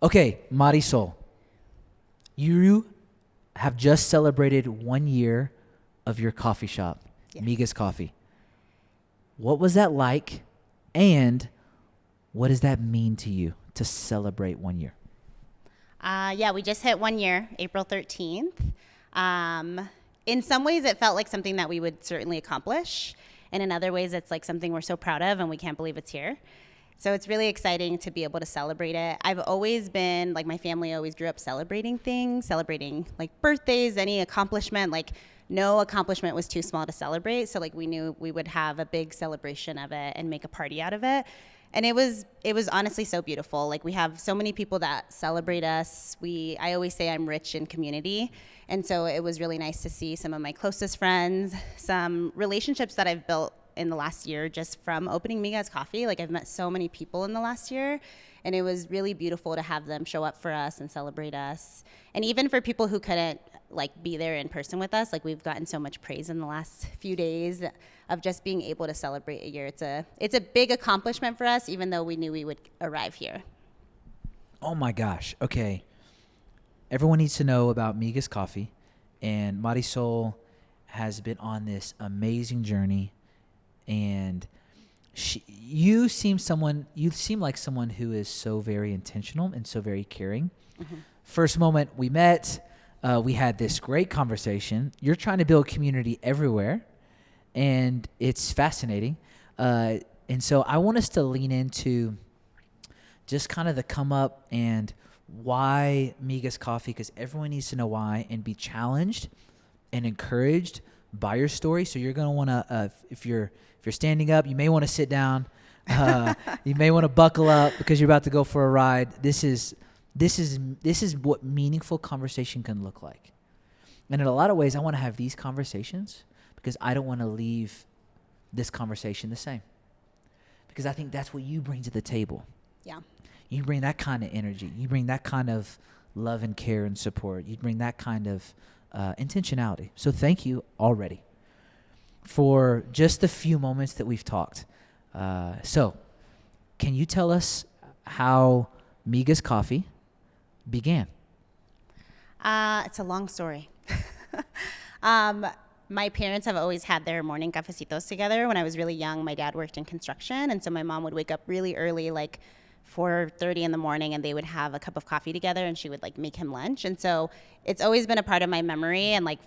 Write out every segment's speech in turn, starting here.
Okay, Marisol, you have just celebrated 1 year of your coffee shop, Yes. MIGAS Coffee. What was that like, and what does that mean to you to celebrate 1 year? Yeah, we just hit 1 year, April 13th. In some ways, it felt like something that we would certainly accomplish. And in other ways, it's like something we're so proud of and we can't believe it's here. So it's really exciting to be able to celebrate it. I've always been, like, my family always grew up celebrating things, celebrating like birthdays, any accomplishment. Like, no accomplishment was too small to celebrate. So like we knew we would have a big celebration of it and make a party out of it. And it was honestly so beautiful. Like, we have so many people that celebrate us. I always say I'm rich in community. And so it was really nice to see some of my closest friends, some relationships that I've built in the last year just from opening MIGAS Coffee. Like, I've met so many people in the last year, and it was really beautiful to have them show up for us and celebrate us. And even for people who couldn't like be there in person with us, like, we've gotten so much praise in the last few days of just being able to celebrate a year. It's a big accomplishment for us, even though we knew we would arrive here. Oh my gosh. Okay. Everyone needs to know about MIGAS Coffee, and Marisol has been on this amazing journey, and you seem like someone who is so very intentional and so very caring. Mm-hmm. First moment we met, we had this great conversation. You're trying to build community everywhere, and it's fascinating. And so I want us to lean into just kind of the come up and why MIGAS Coffee, because everyone needs to know why and be challenged and encouraged by your story. So you're going to want to, if you're standing up, you may want to sit down. You may want to buckle up because you're about to go for a ride. This is what meaningful conversation can look like. And in a lot of ways, I want to have these conversations because I don't want to leave this conversation the same. Because I think that's what you bring to the table. Yeah. You bring that kind of energy. You bring that kind of love and care and support. You bring that kind of intentionality. So thank you already for just the few moments that we've talked. So can you tell us how MIGAS Coffee began? It's a long story. My parents have always had their morning cafecitos together. When I was really young, my dad worked in construction, and so my mom would wake up really early, like 4:30 in the morning, and they would have a cup of coffee together, and she would like make him lunch. And so it's always been a part of my memory, and like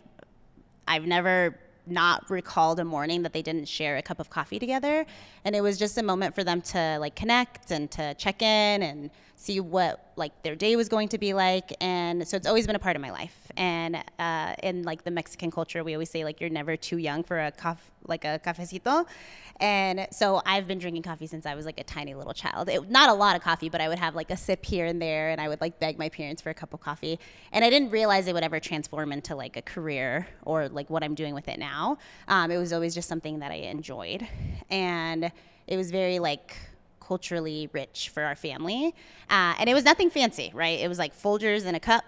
I've never not recalled a morning that they didn't share a cup of coffee together. And it was just a moment for them to like connect and to check in and see what like their day was going to be like. And so it's always been a part of my life. And in like the Mexican culture, we always say like you're never too young for a cafecito. And so I've been drinking coffee since I was like a tiny little child. Not a lot of coffee, but I would have like a sip here and there, and I would like beg my parents for a cup of coffee. And I didn't realize it would ever transform into like a career or like what I'm doing with it now. It was always just something that I enjoyed. And it was very like culturally rich for our family. And it was nothing fancy, right? It was like Folgers in a cup.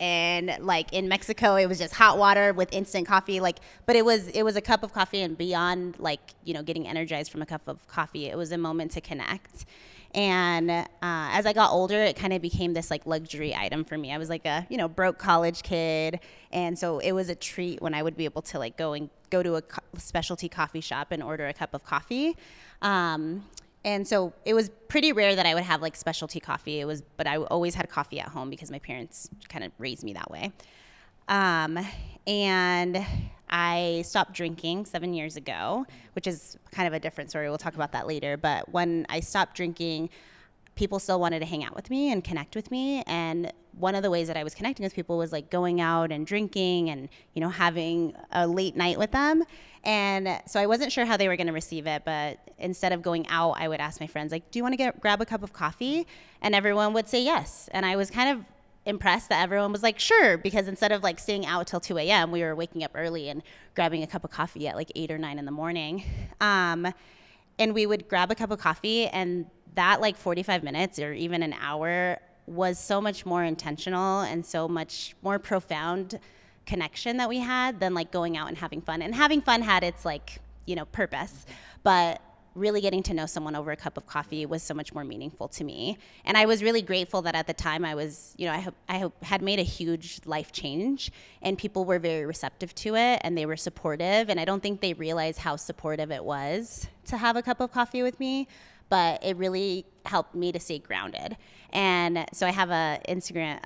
And like in Mexico, it was just hot water with instant coffee. Like, but it was a cup of coffee, and beyond like, you know, getting energized from a cup of coffee, it was a moment to connect. And as I got older, it kind of became this like luxury item for me. I was like a, you know, broke college kid. And so it was a treat when I would be able to like go to a specialty coffee shop and order a cup of coffee. And so it was pretty rare that I would have like specialty coffee. But I always had coffee at home because my parents kind of raised me that way. And I stopped drinking 7 years ago, which is kind of a different story. We'll talk about that later. But when I stopped drinking, people still wanted to hang out with me and connect with me. And one of the ways that I was connecting with people was like going out and drinking and, you know, having a late night with them. And so I wasn't sure how they were going to receive it, but instead of going out, I would ask my friends, like, do you want to grab a cup of coffee? And everyone would say yes. And I was kind of impressed that everyone was like, sure, because instead of like staying out till 2 a.m., we were waking up early and grabbing a cup of coffee at like 8 or 9 in the morning. And we would grab a cup of coffee, and that like 45 minutes or even an hour was so much more intentional and so much more profound connection that we had than like going out and having fun. And having fun had its like, you know, purpose. But really getting to know someone over a cup of coffee was so much more meaningful to me. And I was really grateful that at the time I was, I had made a huge life change, and people were very receptive to it, and they were supportive. And I don't think they realized how supportive it was to have a cup of coffee with me, but it really helped me to stay grounded. And so I have a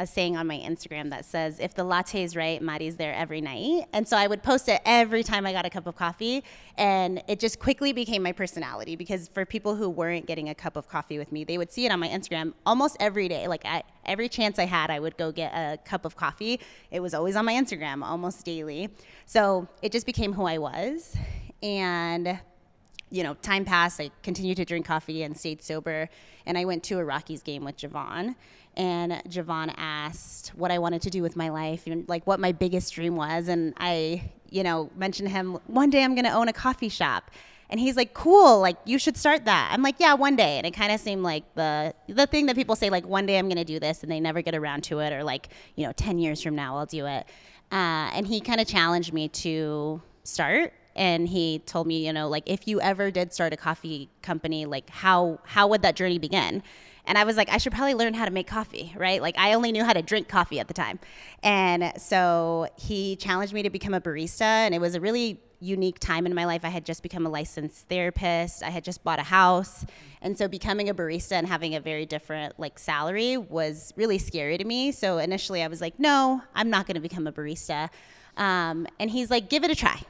saying on my Instagram that says, if the latte is right, Mari's there every night. And so I would post it every time I got a cup of coffee. And it just quickly became my personality, because for people who weren't getting a cup of coffee with me, they would see it on my Instagram almost every day. Like every chance I had, I would go get a cup of coffee. It was always on my Instagram almost daily. So it just became who I was. And time passed. I continued to drink coffee and stayed sober. And I went to a Rockies game with Javon. And Javon asked what I wanted to do with my life and like what my biggest dream was. And I, mentioned to him, one day I'm going to own a coffee shop. And he's like, cool, like you should start that. I'm like, yeah, one day. And it kind of seemed like the thing that people say, like, one day I'm going to do this, and they never get around to it, or like, 10 years from now I'll do it. And he kind of challenged me to start. And he told me, like, if you ever did start a coffee company, like how would that journey begin? And I was like, I should probably learn how to make coffee, right? Like I only knew how to drink coffee at the time. And so he challenged me to become a barista. And it was a really unique time in my life. I had just become a licensed therapist. I had just bought a house. And so becoming a barista and having a very different like salary was really scary to me. So initially I was like, no, I'm not going to become a barista. And he's like, give it a try.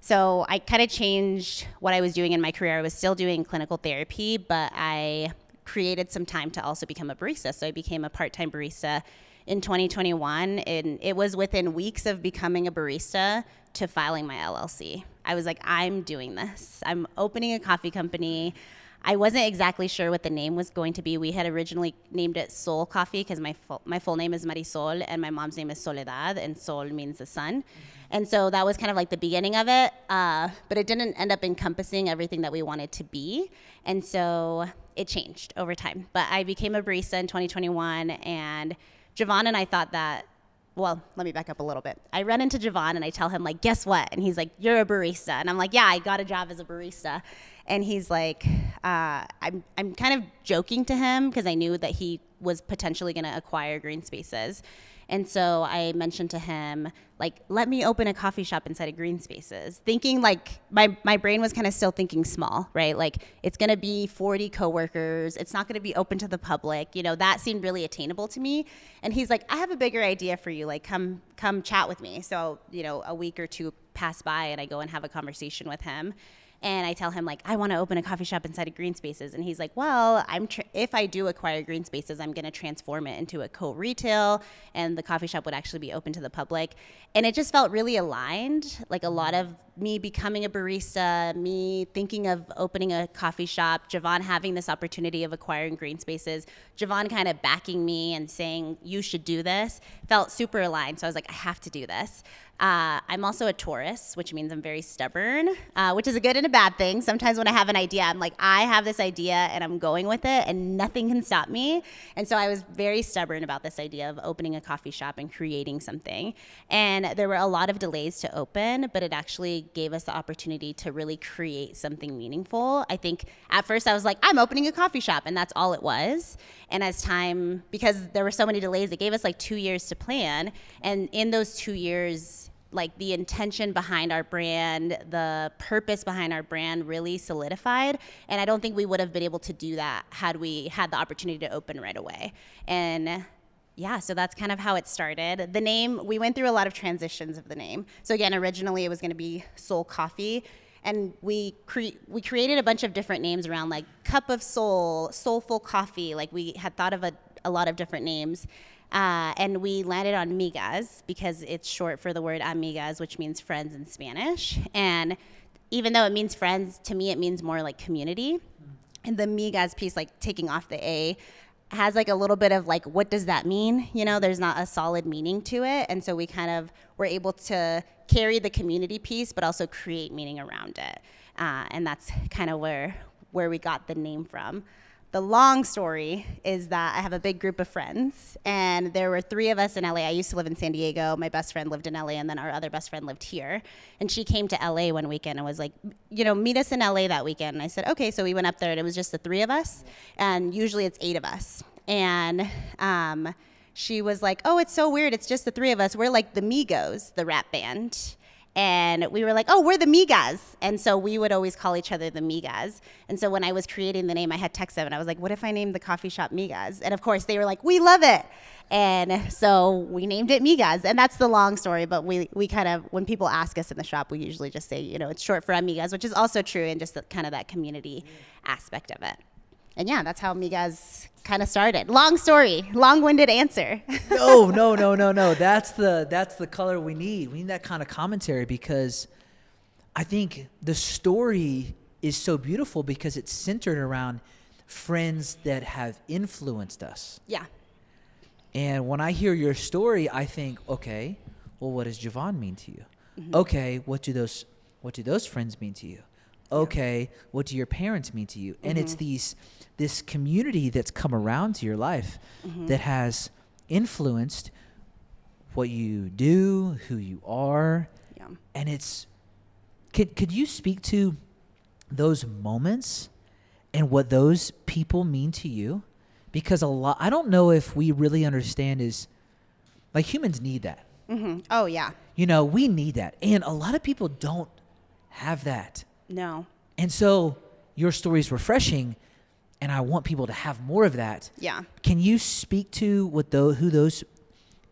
So I kind of changed what I was doing in my career. I was still doing clinical therapy, but I created some time to also become a barista. So I became a part-time barista in 2021, and it was within weeks of becoming a barista to filing my LLC. I was like, I'm doing this. I'm opening a coffee company. I wasn't exactly sure what the name was going to be. We had originally named it Sol Coffee because my full name is Marisol and my mom's name is Soledad, and Sol means the sun. And so that was kind of like the beginning of it, but it didn't end up encompassing everything that we wanted to be. And so it changed over time. But I became a barista in 2021, and Javon and I thought that, well, let me back up a little bit. I run into Javon and I tell him, like, guess what? And he's like, you're a barista. And I'm like, yeah, I got a job as a barista. And he's like, I'm kind of joking to him because I knew that he was potentially going to acquire Green Spaces. And so I mentioned to him, like, let me open a coffee shop inside of Green Spaces, thinking like my brain was kind of still thinking small, right? Like it's going to be 40 coworkers. It's not going to be open to the public. That seemed really attainable to me. And he's like, I have a bigger idea for you. Like, come chat with me. So, a week or two pass by and I go and have a conversation with him. And I tell him, like, I want to open a coffee shop inside of Green Spaces. And he's like, well, if I do acquire Green Spaces, I'm going to transform it into a co-retail, and the coffee shop would actually be open to the public. And it just felt really aligned, like a lot of me becoming a barista, me thinking of opening a coffee shop, Javon having this opportunity of acquiring Green Spaces, Javon kind of backing me and saying, you should do this, felt super aligned. So I was like, I have to do this. I'm also a Taurus, which means I'm very stubborn, which is a good and a bad thing. Sometimes when I have an idea, I'm like, I have this idea and I'm going with it and nothing can stop me. And so I was very stubborn about this idea of opening a coffee shop and creating something. And there were a lot of delays to open, but it actually gave us the opportunity to really create something meaningful. I think at first I was like, I'm opening a coffee shop, and that's all it was. And as time, because there were so many delays, it gave us like 2 years to plan. And in those 2 years, like the intention behind our brand, the purpose behind our brand really solidified. And I don't think we would have been able to do that had we had the opportunity to open right away. And yeah, so that's kind of how it started. The name, we went through a lot of transitions of the name. So again, originally it was going to be Sol Coffee. And we created a bunch of different names around, like Cup of Soul, Soulful Coffee. Like we had thought of a lot of different names. And we landed on MIGAS because it's short for the word amigas, which means friends in Spanish. And even though it means friends, to me it means more like community. And the MIGAS piece, like taking off the A, has like a little bit of like, what does that mean? There's not a solid meaning to it. And so we kind of were able to carry the community piece, but also create meaning around it. And that's kind of where we got the name from. The long story is that I have a big group of friends, and there were 3 of us in LA. I used to live in San Diego. My best friend lived in LA, and then our other best friend lived here. And she came to LA one weekend and was like, meet us in LA that weekend. And I said, okay. So we went up there, and it was just the 3 of us, and usually it's 8 of us. And she was like, oh, it's so weird. It's just the 3 of us. We're like the MIGAS, the rap band. And we were like, oh, we're the MIGAS. And so we would always call each other the MIGAS. And so when I was creating the name, I had texted them, and I was like, what if I named the coffee shop MIGAS? And of course, they were like, we love it. And so we named it MIGAS. And that's the long story. But we kind of, when people ask us in the shop, we usually just say, it's short for Amigas, which is also true in just kind of that community aspect of it. And yeah, that's how MIGAS kind of started. Long story, long-winded answer. No. That's the color we need. We need that kind of commentary, because I think the story is so beautiful because it's centered around friends that have influenced us. Yeah. And when I hear your story, I think, okay, well, what does Javon mean to you? Mm-hmm. Okay, what do those friends mean to you? Okay, what do your parents mean to you? And it's this community that's come around to your life that has influenced what you do, who you are. Yeah. And could you speak to those moments and what those people mean to you? Because I don't know if we really understand is, like, humans need that. Mm-hmm. Oh, yeah. We need that. And a lot of people don't have that. No. And so your story is refreshing, and I want people to have more of that. Yeah. Can you speak to who those,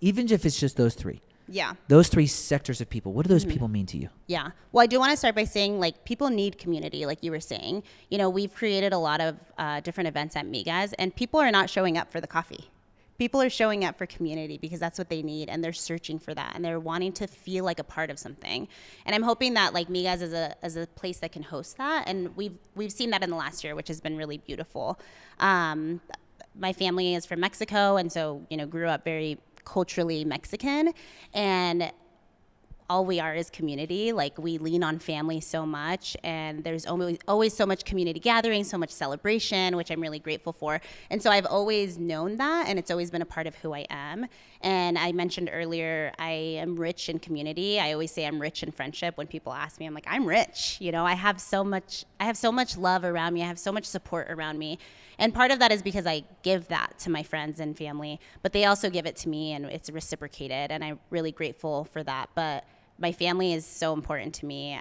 even if it's just those 3? Yeah. Those 3 sectors of people, what do those people mean to you? Yeah. Well, I do want to start by saying, like, people need community, like you were saying. We've created a lot of different events at MIGAS, and people are not showing up for the coffee. People are showing up for community because that's what they need, and they're searching for that, and they're wanting to feel like a part of something. And I'm hoping that, like, MIGAS is a place that can host that, and we've seen that in the last year, which has been really beautiful. My family is from Mexico, and so grew up very culturally Mexican, and all we are is community. Like, we lean on family so much, and there's always so much community gathering, so much celebration, which I'm really grateful for. And so I've always known that, and it's always been a part of who I am. And I mentioned earlier, I am rich in community. I always say I'm rich in friendship. When people ask me, I'm like, I'm rich. I have so much love around me. I have so much support around me. And part of that is because I give that to my friends and family, but they also give it to me, and it's reciprocated, and I'm really grateful for that. But my family is so important to me.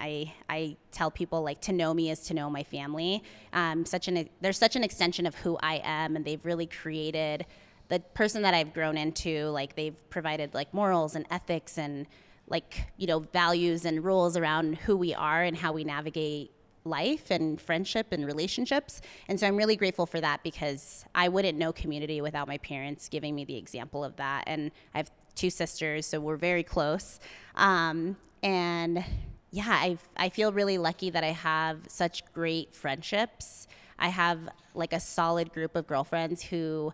I tell people, like, to know me is to know my family. They're such an extension of who I am, and they've really created the person that I've grown into. Like, they've provided, like, morals and ethics and, like, values and rules around who we are and how we navigate life and friendship and relationships. And so I'm really grateful for that, because I wouldn't know community without my parents giving me the example of that. And I have 2 sisters, so we're very close. And yeah, I feel really lucky that I have such great friendships. I have, like, a solid group of girlfriends who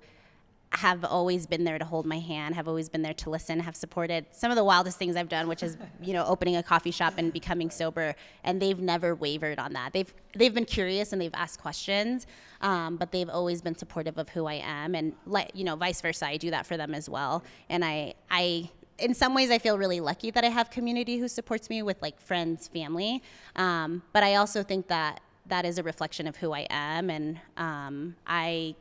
have always been there to hold my hand, have always been there to listen, have supported some of the wildest things I've done, which is, opening a coffee shop and becoming sober. And they've never wavered on that. They've been curious and they've asked questions, but they've always been supportive of who I am, and vice versa. I do that for them as well. And I in some ways, I feel really lucky that I have community who supports me with, like, friends, family. But I also think that is a reflection of who I am, and I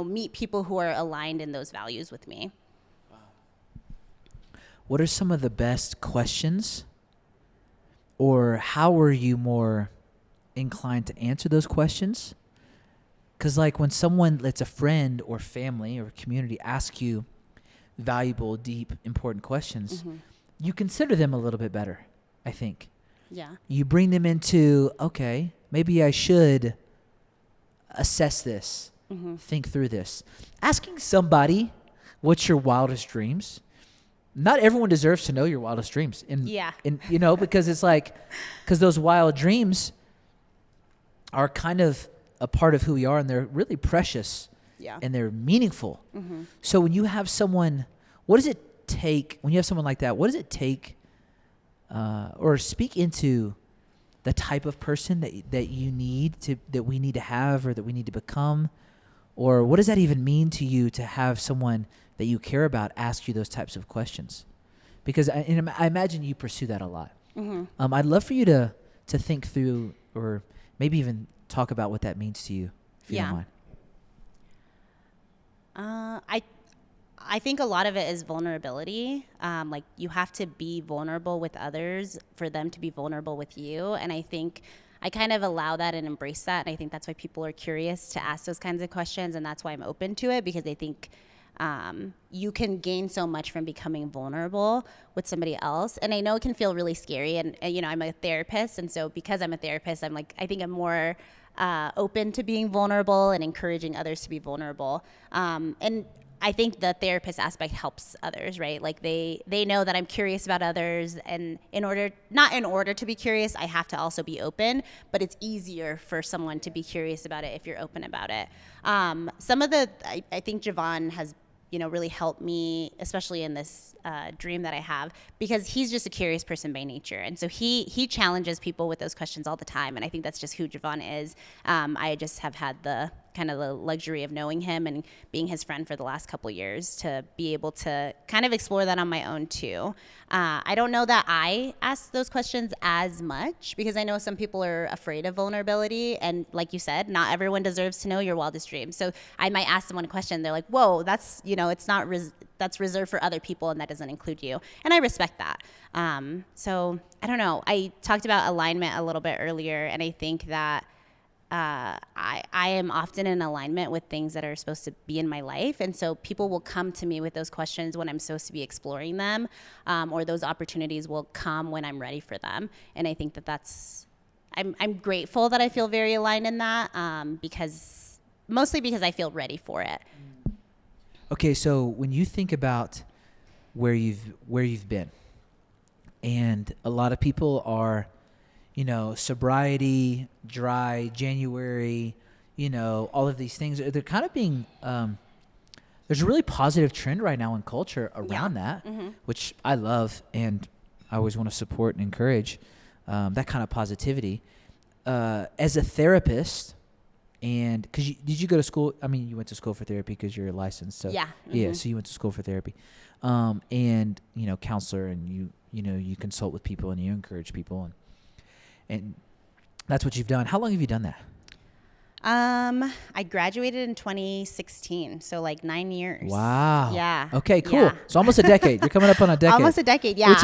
meet people who are aligned in those values with me. Wow. What are some of the best questions, or how are you more inclined to answer those questions? Because, like, when someone that's a friend or family or community asks you valuable, deep, important questions, you consider them a little bit better, I think. Yeah. You bring them into, okay, maybe I should assess this, think through this. Asking somebody, what's your wildest dreams? Not everyone deserves to know your wildest dreams. Because it's like, because those wild dreams are kind of a part of who we are, and they're really precious. Yeah. And they're meaningful. So when you have someone, what does it take, when you have someone like that, what does it take, or speak into the type of person that you need to, that we need to have, or that we need to become? Or what does that even mean to you to have someone that you care about ask you those types of questions? Because I imagine you pursue that a lot. Mm-hmm. I'd love for you to think through, or maybe even talk about what that means to you, if you don't mind. I think a lot of it is vulnerability. Like, you have to be vulnerable with others for them to be vulnerable with you. And I think I kind of allow that and embrace that. And I think that's why people are curious to ask those kinds of questions. And that's why I'm open to it, because I think you can gain so much from becoming vulnerable with somebody else. And I know it can feel really scary. And you know, I'm a therapist. And so because I'm a therapist, I'm like, I think I'm more open to being vulnerable and encouraging others to be vulnerable. And I think the therapist aspect helps others, right? Like, they know that I'm curious about others, and not in order to be curious, I have to also be open, but it's easier for someone to be curious about it if you're open about it. I think Javon has, you know, really helped me, especially in this dream that I have, because he's just a curious person by nature. And so he challenges people with those questions all the time. And I think that's just who Javon is. I just have had the luxury of knowing him and being his friend for the last couple years to be able to kind of explore that on my own too. I don't know that I ask those questions as much, because I know some people are afraid of vulnerability. And like you said, not everyone deserves to know your wildest dreams. So I might ask someone a question. They're like, whoa, that's, you know, it's not, that's reserved for other people, and that doesn't include you. And I respect that. So I don't know. I talked about alignment a little bit earlier, and I think that I am often in alignment with things that are supposed to be in my life. And so people will come to me with those questions when I'm supposed to be exploring them, or those opportunities will come when I'm ready for them. And I think that I'm grateful that I feel very aligned in that, mostly because I feel ready for it. Okay, so when you think about where you've been, and a lot of people are, you know, sobriety, dry, January, you know, all of these things, they're kind of being, there's a really positive trend right now in culture around that, which I love, and I always want to support and encourage that kind of positivity. As a therapist, and because did you go to school? I mean, you went to school for therapy because you're licensed. So yeah. Yeah, so you went to school for therapy, and, you know, counselor, and you consult with people and you encourage people, and that's what you've done. How long have you done that? I graduated in 2016, so like 9 years. Wow. Yeah. Okay, cool. Yeah. So almost a decade. You're coming up on a decade. Almost a decade, yeah.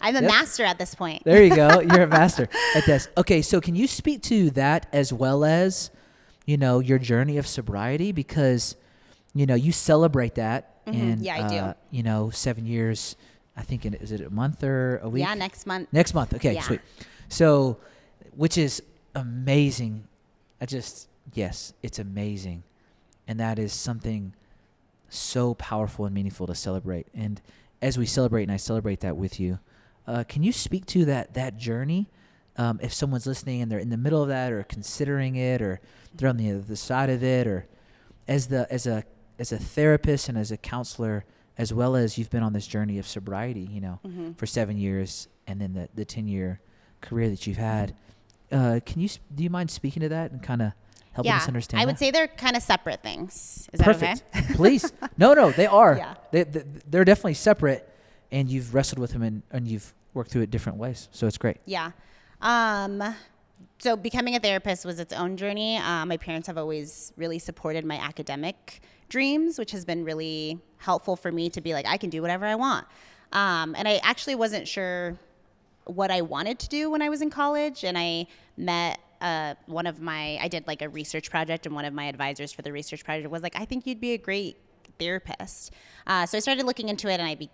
I'm a master at this point. There you go. You're a master at this. Okay, so can you speak to that as well as, you know, your journey of sobriety? Because, you know, you celebrate that. And, yeah, I do. You know, 7 years, I think, is it a month or a week? Yeah, next month. Next month. Okay, yeah. Sweet. So, which is amazing. Yes, it's amazing. And that is something so powerful and meaningful to celebrate. And as we celebrate, and I celebrate that with you, can you speak to that journey? If someone's listening and they're in the middle of that, or considering it, or they're on the other side of it, or as a therapist and as a counselor, as well as you've been on this journey of sobriety, you know, for 7 years, and then the 10-year career that you've had. Do you mind speaking to that and kind of helping us understand? I would say they're kind of separate things. Is Perfect. that okay? Please. No, they are. Yeah. They're definitely separate, and you've wrestled with them and you've worked through it different ways. So it's great. Yeah. So becoming a therapist was its own journey. My parents have always really supported my academic dreams, which has been really helpful for me to be like, I can do whatever I want. And I actually wasn't sure what I wanted to do when I was in college. And I met I did like a research project, and one of my advisors for the research project was like, I think you'd be a great therapist. So I started looking into it, and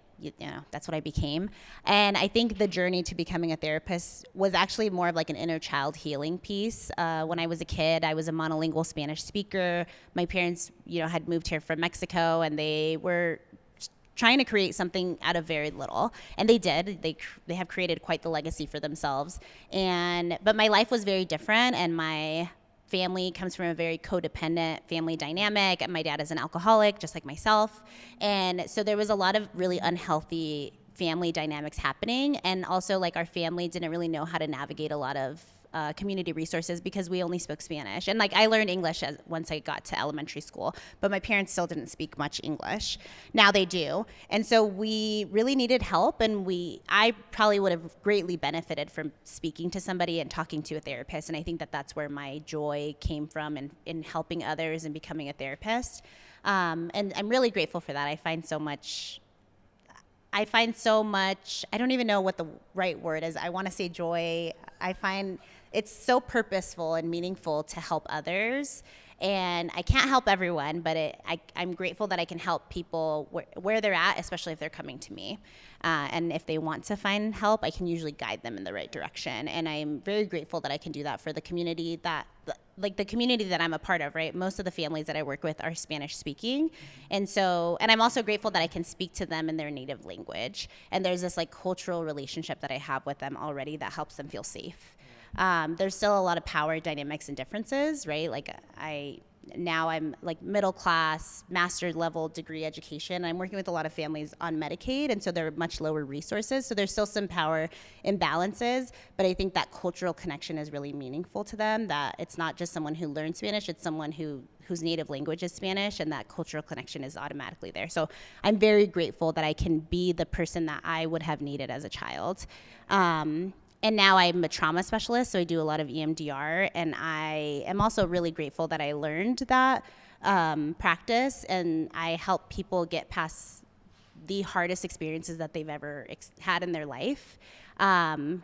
that's what I became. And I think the journey to becoming a therapist was actually more of like an inner child healing piece. When I was a kid, I was a monolingual Spanish speaker. My parents, had moved here from Mexico, and they were trying to create something out of very little. And they did. They have created quite the legacy for themselves. But my life was very different, and my family comes from a very codependent family dynamic, and my dad is an alcoholic, just like myself. And so there was a lot of really unhealthy family dynamics happening. And also, like, our family didn't really know how to navigate a lot of community resources because we only spoke Spanish. And like I learned English once I got to elementary school, but my parents still didn't speak much English. Now they do. And so we really needed help, and I probably would have greatly benefited from speaking to somebody and talking to a therapist. And I think that that's where my joy came from in helping others and becoming a therapist. And I'm really grateful for that. I find so much, I don't even know what the right word is. I want to say joy. I find it's so purposeful and meaningful to help others. And I can't help everyone, but I'm grateful that I can help people where they're at, especially if they're coming to me. And if they want to find help, I can usually guide them in the right direction. And I'm very grateful that I can do that for the community the community that I'm a part of, right? Most of the families that I work with are Spanish speaking. And I'm also grateful that I can speak to them in their native language. And there's this like cultural relationship that I have with them already that helps them feel safe. There's still a lot of power dynamics and differences, right? Like I'm like middle class, master's level degree education. I'm working with a lot of families on Medicaid, and so they're much lower resources. So there's still some power imbalances, but I think that cultural connection is really meaningful to them, that it's not just someone who learns Spanish, it's someone whose native language is Spanish, and that cultural connection is automatically there. So I'm very grateful that I can be the person that I would have needed as a child. And now I'm a trauma specialist, so I do a lot of EMDR, and I am also really grateful that I learned that practice, and I help people get past the hardest experiences that they've ever had in their life. And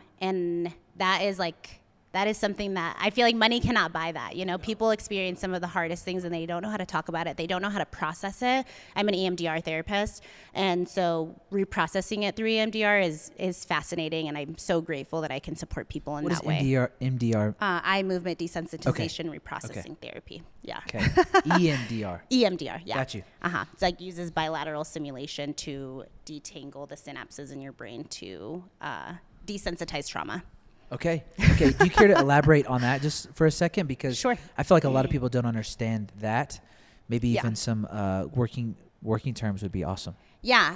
that is something that I feel like money cannot buy that. You know, people experience some of the hardest things and they don't know how to talk about it. They don't know how to process it. I'm an EMDR therapist, and so reprocessing it through EMDR is fascinating, and I'm so grateful that I can support people in that way. What is MDR? Eye movement desensitization reprocessing therapy. Yeah. Okay. EMDR. EMDR, yeah. Got you. It's like uses bilateral stimulation to detangle the synapses in your brain to desensitize trauma. Okay. Do you care to elaborate on that just for a second? Because Sure. I feel like a lot of people don't understand that. Maybe even some working terms would be awesome. Yeah.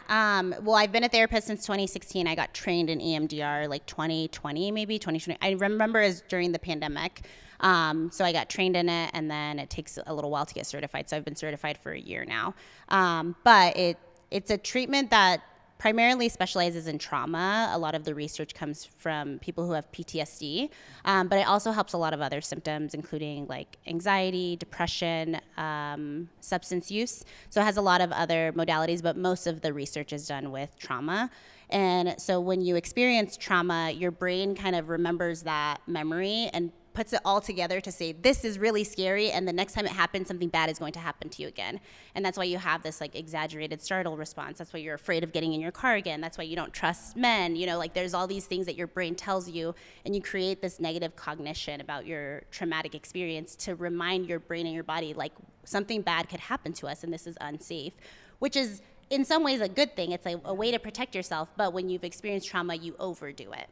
Well, I've been a therapist since 2016. I got trained in EMDR like 2020, maybe 2020. I remember it was during the pandemic. So I got trained in it, and then it takes a little while to get certified. So I've been certified for a year now. But it's a treatment that primarily specializes in trauma. A lot of the research comes from people who have PTSD, but it also helps a lot of other symptoms, including like anxiety, depression, substance use. So it has a lot of other modalities, but most of the research is done with trauma. And so when you experience trauma, your brain kind of remembers that memory and puts it all together to say, this is really scary, and the next time it happens, something bad is going to happen to you again. And that's why you have this like exaggerated startle response. That's why you're afraid of getting in your car again. That's why you don't trust men. You know, like there's all these things that your brain tells you, and you create this negative cognition about your traumatic experience to remind your brain and your body like something bad could happen to us, and this is unsafe, which is in some ways a good thing. It's like a way to protect yourself, but when you've experienced trauma, you overdo it.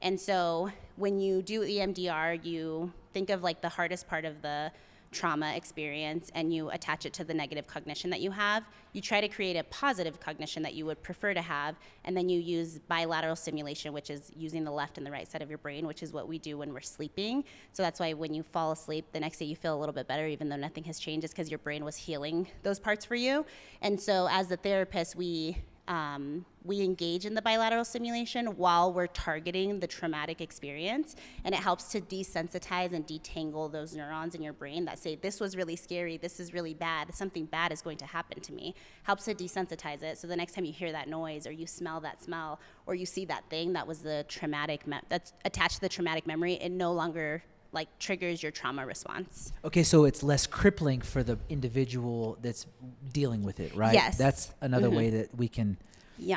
And so when you do EMDR, you think of like the hardest part of the trauma experience and you attach it to the negative cognition that you have. You try to create a positive cognition that you would prefer to have, and then you use bilateral stimulation, which is using the left and the right side of your brain, which is what we do when we're sleeping. So that's why when you fall asleep, the next day you feel a little bit better, even though nothing has changed. It's because your brain was healing those parts for you. And so as the therapist, we engage in the bilateral stimulation while we're targeting the traumatic experience, and it helps to desensitize and detangle those neurons in your brain that say, this was really scary, this is really bad, something bad is going to happen to me. Helps to desensitize it, so the next time you hear that noise or you smell that smell or you see that thing that was the traumatic that's attached to the traumatic memory, it no longer like triggers your trauma response. Okay, so it's less crippling for the individual that's dealing with it, right? Yes. That's another way that we can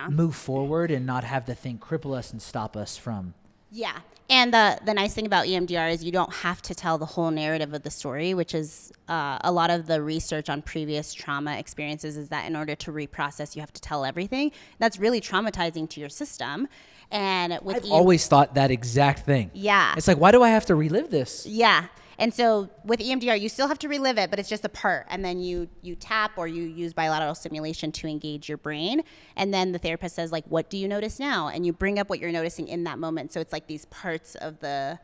move forward and not have the thing cripple us and stop us from. Yeah. And the nice thing about EMDR is you don't have to tell the whole narrative of the story, which is a lot of the research on previous trauma experiences is that in order to reprocess, you have to tell everything. That's really traumatizing to your system. And with I've always thought that exact thing. Yeah. It's like, why do I have to relive this? Yeah. And so with EMDR, you still have to relive it, but it's just a part. And then you tap or you use bilateral stimulation to engage your brain. And then the therapist says, like, what do you notice now? And you bring up what you're noticing in that moment. So it's like these parts of the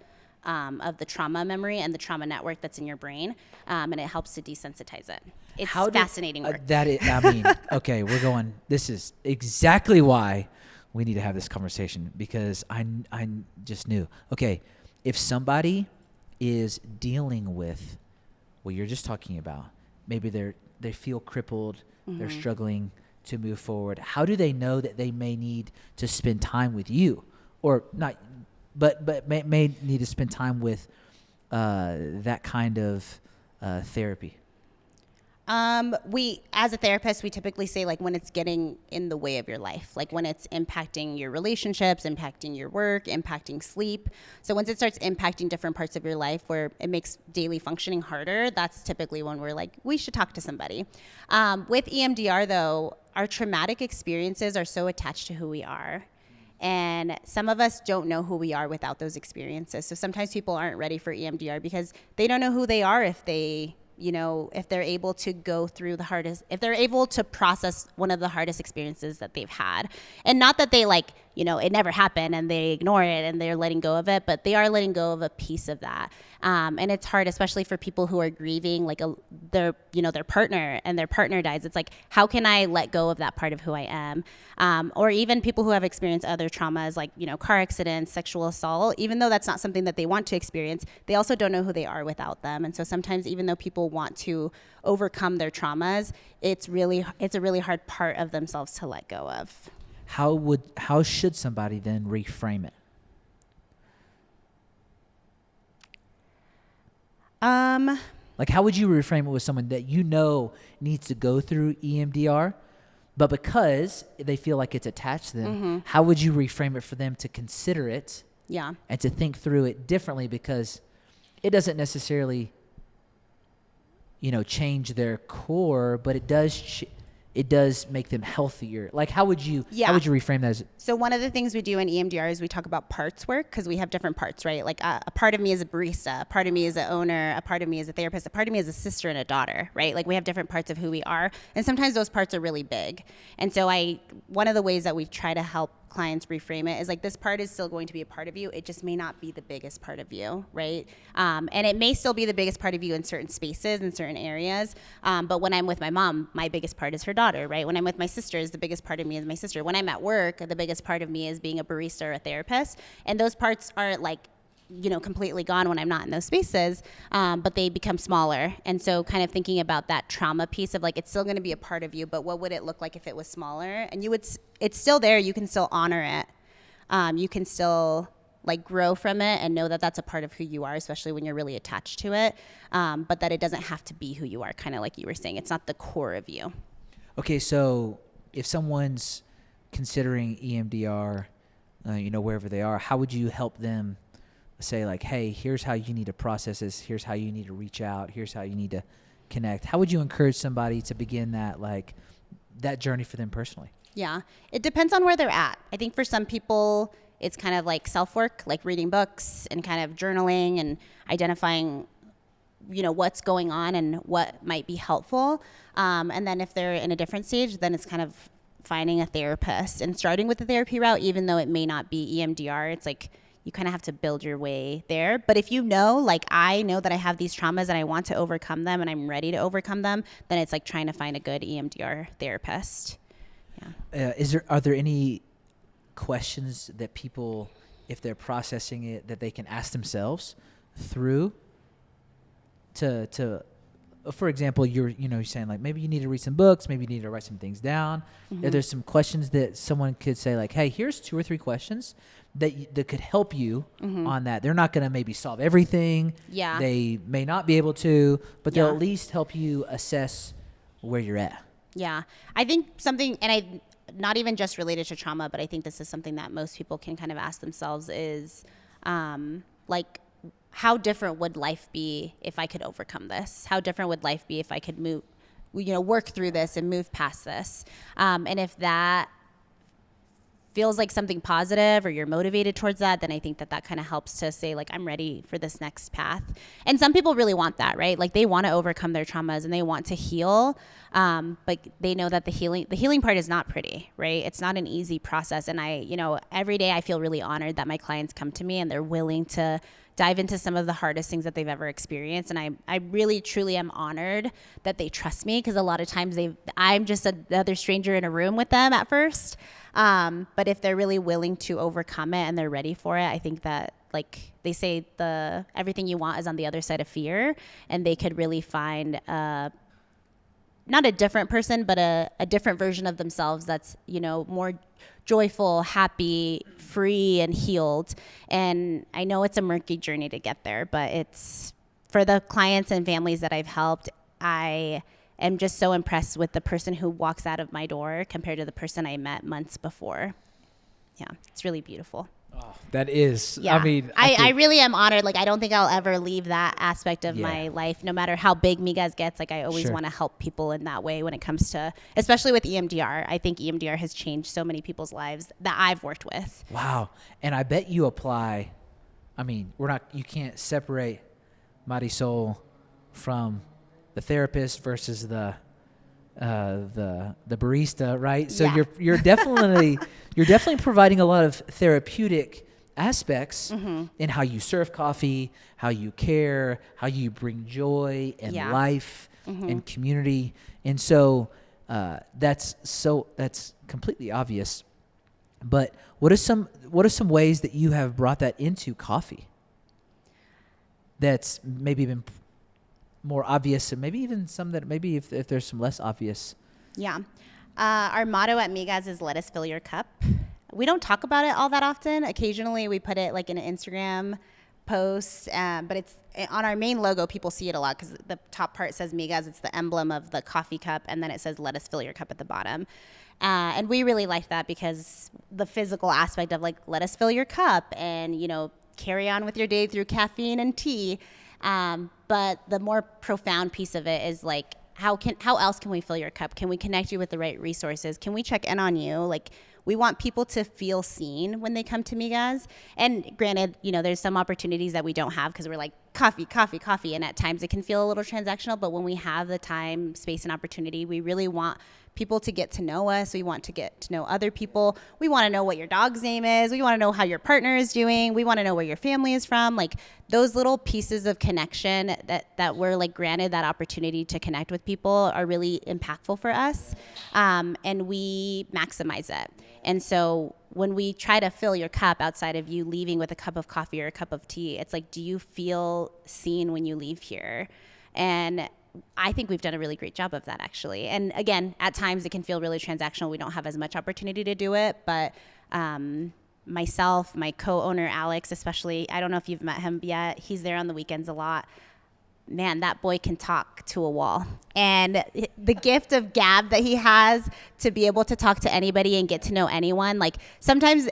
of the trauma memory and the trauma network that's in your brain, and it helps to desensitize it. It's fascinating work. Okay, this is exactly why we need to have this conversation, because I just knew. Okay, if somebody is dealing with what you're just talking about, maybe they feel crippled, they're struggling to move forward. How do they know that they may need to spend time with you, or not, but may need to spend time with that kind of therapy? We, as a therapist, we typically say like when it's getting in the way of your life, like when it's impacting your relationships, impacting your work, impacting sleep. So once it starts impacting different parts of your life where it makes daily functioning harder, that's typically when we're like, we should talk to somebody. With EMDR though, our traumatic experiences are so attached to who we are. And some of us don't know who we are without those experiences. So sometimes people aren't ready for EMDR because they don't know who they are if they're able to go through if they're able to process one of the hardest experiences that they've had. And not that they it never happened and they ignore it and they're letting go of it, but they are letting go of a piece of that. And it's hard, especially for people who are grieving their partner, and their partner dies. It's like, how can I let go of that part of who I am? Or even people who have experienced other traumas like, car accidents, sexual assault, even though that's not something that they want to experience, they also don't know who they are without them. And so sometimes even though people want to overcome their traumas, it's a really hard part of themselves to let go of. How should somebody then reframe it? How would you reframe it with someone that needs to go through EMDR, but because they feel like it's attached to them, how would you reframe it for them to consider it? Yeah. And to think through it differently, because it doesn't necessarily, change their core, but it does make them healthier. How would you reframe that? So one of the things we do in EMDR is we talk about parts work, because we have different parts, right? Like a part of me is a barista, a part of me is an owner, a part of me is a therapist, a part of me is a sister and a daughter, right? Like we have different parts of who we are. And sometimes those parts are really big. And so one of the ways that we try to help clients reframe it is like, this part is still going to be a part of you. It just may not be the biggest part of you, right? And it may still be the biggest part of you in certain spaces, in certain areas. But when I'm with my mom, my biggest part is her daughter, right? When I'm with my sisters, the biggest part of me is my sister. When I'm at work, the biggest part of me is being a barista or a therapist. And those parts are completely gone when I'm not in those spaces, but they become smaller. And so kind of thinking about that trauma piece of it's still going to be a part of you, but what would it look like if it was smaller? And it's still there. You can still honor it. You can still grow from it and know that that's a part of who you are, especially when you're really attached to it. But that it doesn't have to be who you are, kind of like you were saying. It's not the core of you. Okay, so if someone's considering EMDR, wherever they are, how would you help them say hey, here's how you need to process this, here's how you need to reach out, here's how you need to connect? How would you encourage somebody to begin that journey for them personally? Yeah, it depends on where they're at. I think for some people, it's kind of like self-work, like reading books and kind of journaling and identifying what's going on and what might be helpful. And then if they're in a different stage, then it's kind of finding a therapist and starting with the therapy route, even though it may not be EMDR. It's you kind of have to build your way there. But if I know that I have these traumas and I want to overcome them and I'm ready to overcome them, then it's trying to find a good EMDR therapist. Yeah. Are there any questions that people, if they're processing it, that they can ask themselves through to for example, you're saying maybe you need to read some books, maybe you need to write some things down. Mm-hmm. Are there some questions that someone could say hey, here's 2 or 3 questions that could help you on that? They're not going to maybe solve everything. Yeah. They may not be able to, but they'll at least help you assess where you're at. Yeah. I think something, and not even just related to trauma, but I think this is something that most people can kind of ask themselves is how different would life be if I could overcome this? How different would life be if I could work through this and move past this? And if that feels like something positive or you're motivated towards that, then I think that kind of helps to say I'm ready for this next path. And some people really want that, right? They want to overcome their traumas and they want to heal. But they know that the healing part is not pretty, right? It's not an easy process. And every day I feel really honored that my clients come to me and they're willing to dive into some of the hardest things that they've ever experienced. And I really, truly am honored that they trust me, because a lot of times I'm just another stranger in a room with them at first. But if they're really willing to overcome it and they're ready for it, I think that, like they say, everything you want is on the other side of fear, and they could really find not a different person, but a different version of themselves that's, more joyful, happy, free, and healed. And I know it's a murky journey to get there, but it's, for the clients and families that I've helped, I am just so impressed with the person who walks out of my door compared to the person I met months before. Yeah, it's really beautiful. Oh, that is. Yeah. I mean, I really am honored. Like, I don't think I'll ever leave that aspect of my life, no matter how big MIGAS gets. Like, I always want to help people in that way when it comes to, especially with EMDR. I think EMDR has changed so many people's lives that I've worked with. Wow. And I bet you apply, I mean, you can't separate Marisol from the therapist versus the barista, right? So you're definitely providing a lot of therapeutic aspects in how you serve coffee, how you care, how you bring joy and life and community. And so that's completely obvious. But what are some ways that you have brought that into coffee that's maybe been more obvious, and maybe even some that maybe if there's some less obvious? Yeah. Our motto at MIGAS is "Let us fill your cup." We don't talk about it all that often. Occasionally we put it like in an Instagram post, but it's on our main logo. People see it a lot because the top part says MIGAS. It's the emblem of the coffee cup, and then it says "Let us fill your cup" at the bottom. And we really like that because the physical aspect of, like, let us fill your cup and, carry on with your day through caffeine and tea. But the more profound piece of it is, like, how else can we fill your cup? Can we connect you with the right resources? Can we check in on you? Like, we want people to feel seen when they come to MIGAS. And granted, there's some opportunities that we don't have because we're like, coffee. And at times it can feel a little transactional. But when we have the time, space, and opportunity, we really want people to get to know us. We want to get to know other people. We want to know what your dog's name is. We want to know how your partner is doing. We want to know where your family is from. Like, those little pieces of connection that we're, like, granted that opportunity to connect with people are really impactful for us. And we maximize it. And so when we try to fill your cup outside of you leaving with a cup of coffee or a cup of tea, it's like, do you feel seen when you leave here? And I think we've done a really great job of that, actually. And again, at times it can feel really transactional. We don't have as much opportunity to do it, but myself, my co-owner Alex, especially, I don't know if you've met him yet. He's there on the weekends a lot. Man, that boy can talk to a wall. And the gift of gab that he has to be able to talk to anybody and get to know anyone, like, sometimes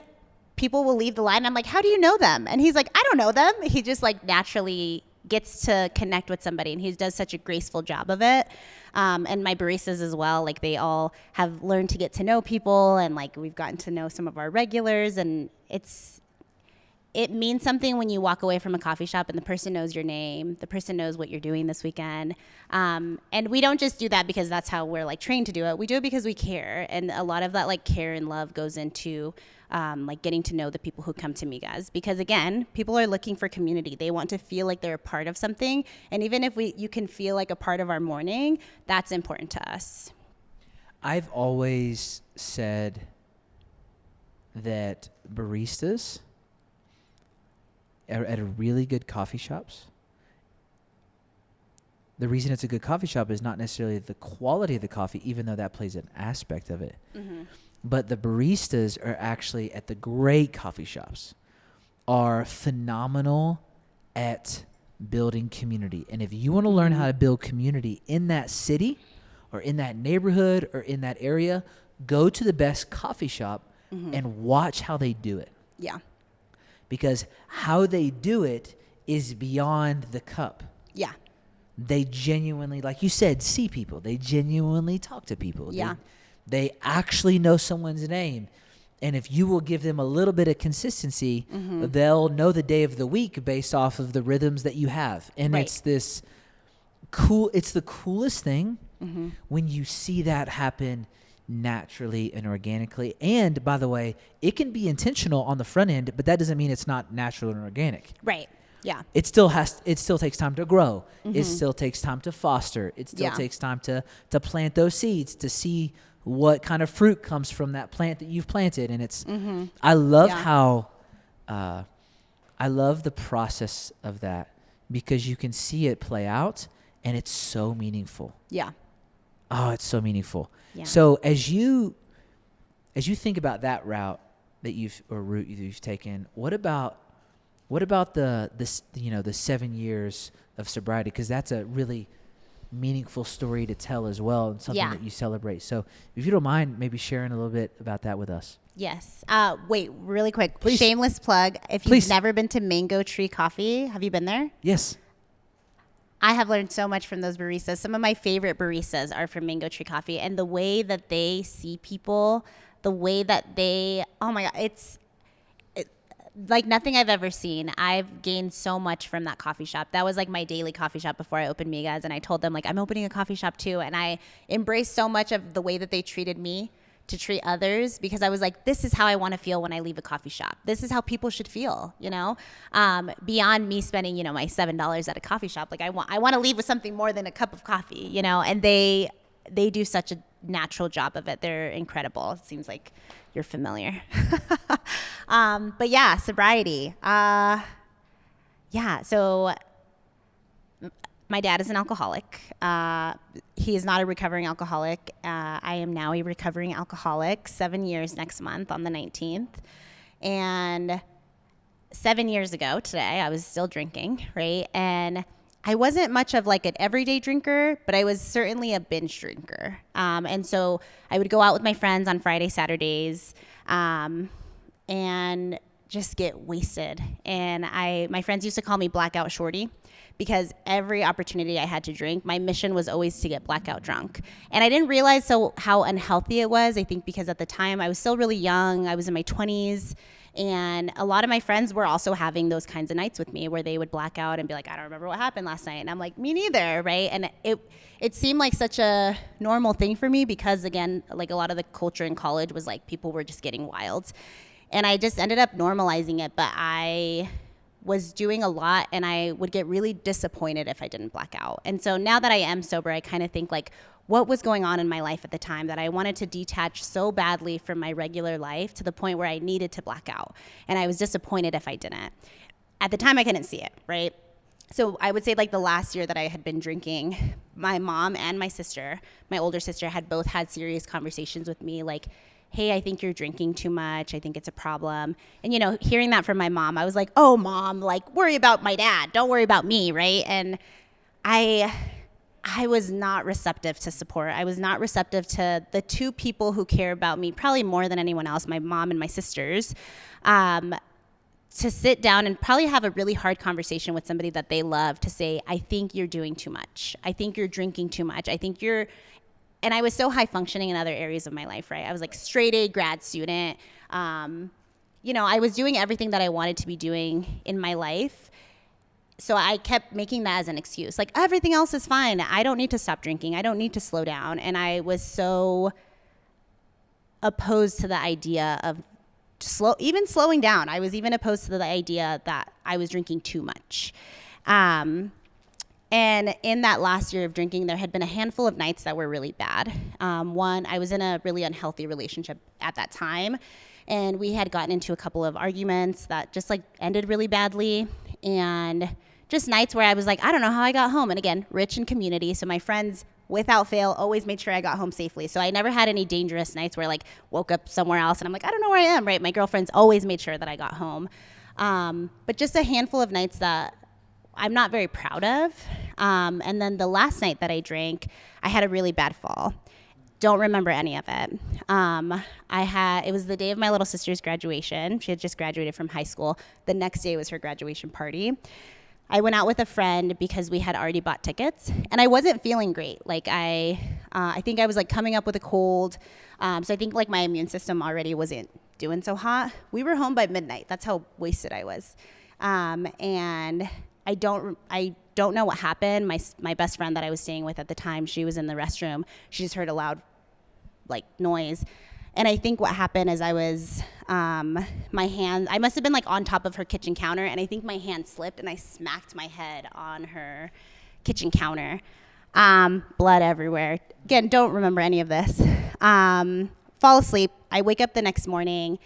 people will leave the line and I'm like, how do you know them? And he's like, I don't know them. He just, like, naturally gets to connect with somebody, and he does such a graceful job of it. And my baristas as well, like, they all have learned to get to know people, and, like, we've gotten to know some of our regulars, and it means something when you walk away from a coffee shop and the person knows your name, the person knows what you're doing this weekend. And we don't just do that because that's how we're, like, trained to do it. We do it because we care. And a lot of that, like, care and love goes into like, getting to know the people who come to MIGAS, because, again, people are looking for community. They want to feel like they're a part of something. And even if you can feel like a part of our morning, that's important to us. I've always said that baristas at a really good coffee shops, the reason it's a good coffee shop is not necessarily the quality of the coffee, even though that plays an aspect of it. Mm-hmm. But the baristas are actually at the great coffee shops are phenomenal at building community. And if you want to learn how to build community in that city or in that neighborhood or in that area, go to the best coffee shop and watch how they do it. Yeah. Because how they do it is beyond the cup. Yeah. They genuinely, like you said, see people. They genuinely talk to people. Yeah. They actually know someone's name. And if you will give them a little bit of consistency, they'll know the day of the week based off of the rhythms that you have. And it's this cool, it's the coolest thing when you see that happen naturally and organically. And by the way, it can be intentional on the front end, but that doesn't mean it's not natural and organic. Right. Yeah. It still takes time to grow. It still takes time to foster. It still takes time to plant those seeds, to see what kind of fruit comes from that plant that you've planted. And it's, I love how, I love the process of that, because you can see it play out and it's so meaningful. Yeah. Oh, it's so meaningful. Yeah. So as you think about that route that you've taken, what about the 7 years of sobriety? Because that's a really meaningful story to tell as well, and something that you celebrate. So if you don't mind maybe sharing a little bit about that with us. Yes. Wait, really quick. Please. Shameless plug. If you've never been to Mango Tree Coffee, have you been there? Yes. I have learned so much from those baristas. Some of my favorite baristas are from Mango Tree Coffee, and the way that they see people, the way that they, oh my God, it's like nothing I've ever seen. I've gained so much from that coffee shop. That was like my daily coffee shop before I opened MIGAS, and I told them, like, I'm opening a coffee shop too. And I embraced so much of the way that they treated me to treat others, because I was like, this is how I want to feel when I leave a coffee shop. This is how people should feel, beyond me spending, my $7 at a coffee shop. Like I want to leave with something more than a cup of coffee, and they do such a natural job of it. They're incredible. It seems like you're familiar. But yeah, sobriety. So my dad is an alcoholic. He is not a recovering alcoholic. I am now a recovering alcoholic, 7 years next month on the 19th. And 7 years ago today, I was still drinking, right? And I wasn't much of like an everyday drinker, but I was certainly a binge drinker. And so I would go out with my friends on Friday, Saturdays, and just get wasted. And my friends used to call me Blackout Shorty, because every opportunity I had to drink, my mission was always to get blackout drunk. And I didn't realize how unhealthy it was. I think because at the time I was still really young. I was in my 20s. And a lot of my friends were also having those kinds of nights with me where they would black out and be like, I don't remember what happened last night. And I'm like, me neither, right? And it seemed like such a normal thing for me, because, again, like a lot of the culture in college was like people were just getting wild. And I just ended up normalizing it, but I was doing a lot, and I would get really disappointed if I didn't black out. And so now that I am sober, I kind of think like, what was going on in my life at the time that I wanted to detach so badly from my regular life to the point where I needed to black out. And I was disappointed if I didn't. At the time, I couldn't see it, right? So I would say like the last year that I had been drinking, my mom and my sister, my older sister, had both had serious conversations with me, like, hey, I think you're drinking too much. I think it's a problem. And, hearing that from my mom, I was like, oh, Mom, like, worry about my dad. Don't worry about me, right? And I was not receptive to support. I was not receptive to the two people who care about me probably more than anyone else, my mom and my sisters, to sit down and probably have a really hard conversation with somebody that they love, to say, I think you're doing too much. I think you're drinking too much. I think you're... And I was so high functioning in other areas of my life, right? I was like straight A grad student. I was doing everything that I wanted to be doing in my life. So I kept making that as an excuse. Like, everything else is fine. I don't need to stop drinking. I don't need to slow down. And I was so opposed to the idea of slowing down. I was even opposed to the idea that I was drinking too much. And in that last year of drinking, there had been a handful of nights that were really bad. One, I was in a really unhealthy relationship at that time, and we had gotten into a couple of arguments that just like ended really badly, and just nights where I was like, I don't know how I got home. And again, rich in community, so my friends, without fail, always made sure I got home safely. So I never had any dangerous nights where I like woke up somewhere else and I'm like, I don't know where I am, right? My girlfriends always made sure that I got home. But just a handful of nights that I'm not very proud of. And then the last night that I drank, I had a really bad fall. Don't remember any of it. It was the day of my little sister's graduation. She had just graduated from high school. The next day was her graduation party. I went out with a friend because we had already bought tickets, and I wasn't feeling great. Like I think I was like coming up with a cold. So I think like my immune system already wasn't doing so hot. We were home by midnight. That's how wasted I was. And I don't know what happened. My best friend that I was staying with at the time, she was in the restroom. She just heard a loud like noise. And I think what happened is I was my hand, I must have been like on top of her kitchen counter, and I think my hand slipped and I smacked my head on her kitchen counter. Blood everywhere. Again, don't remember any of this. Fall asleep. I wake up the next morning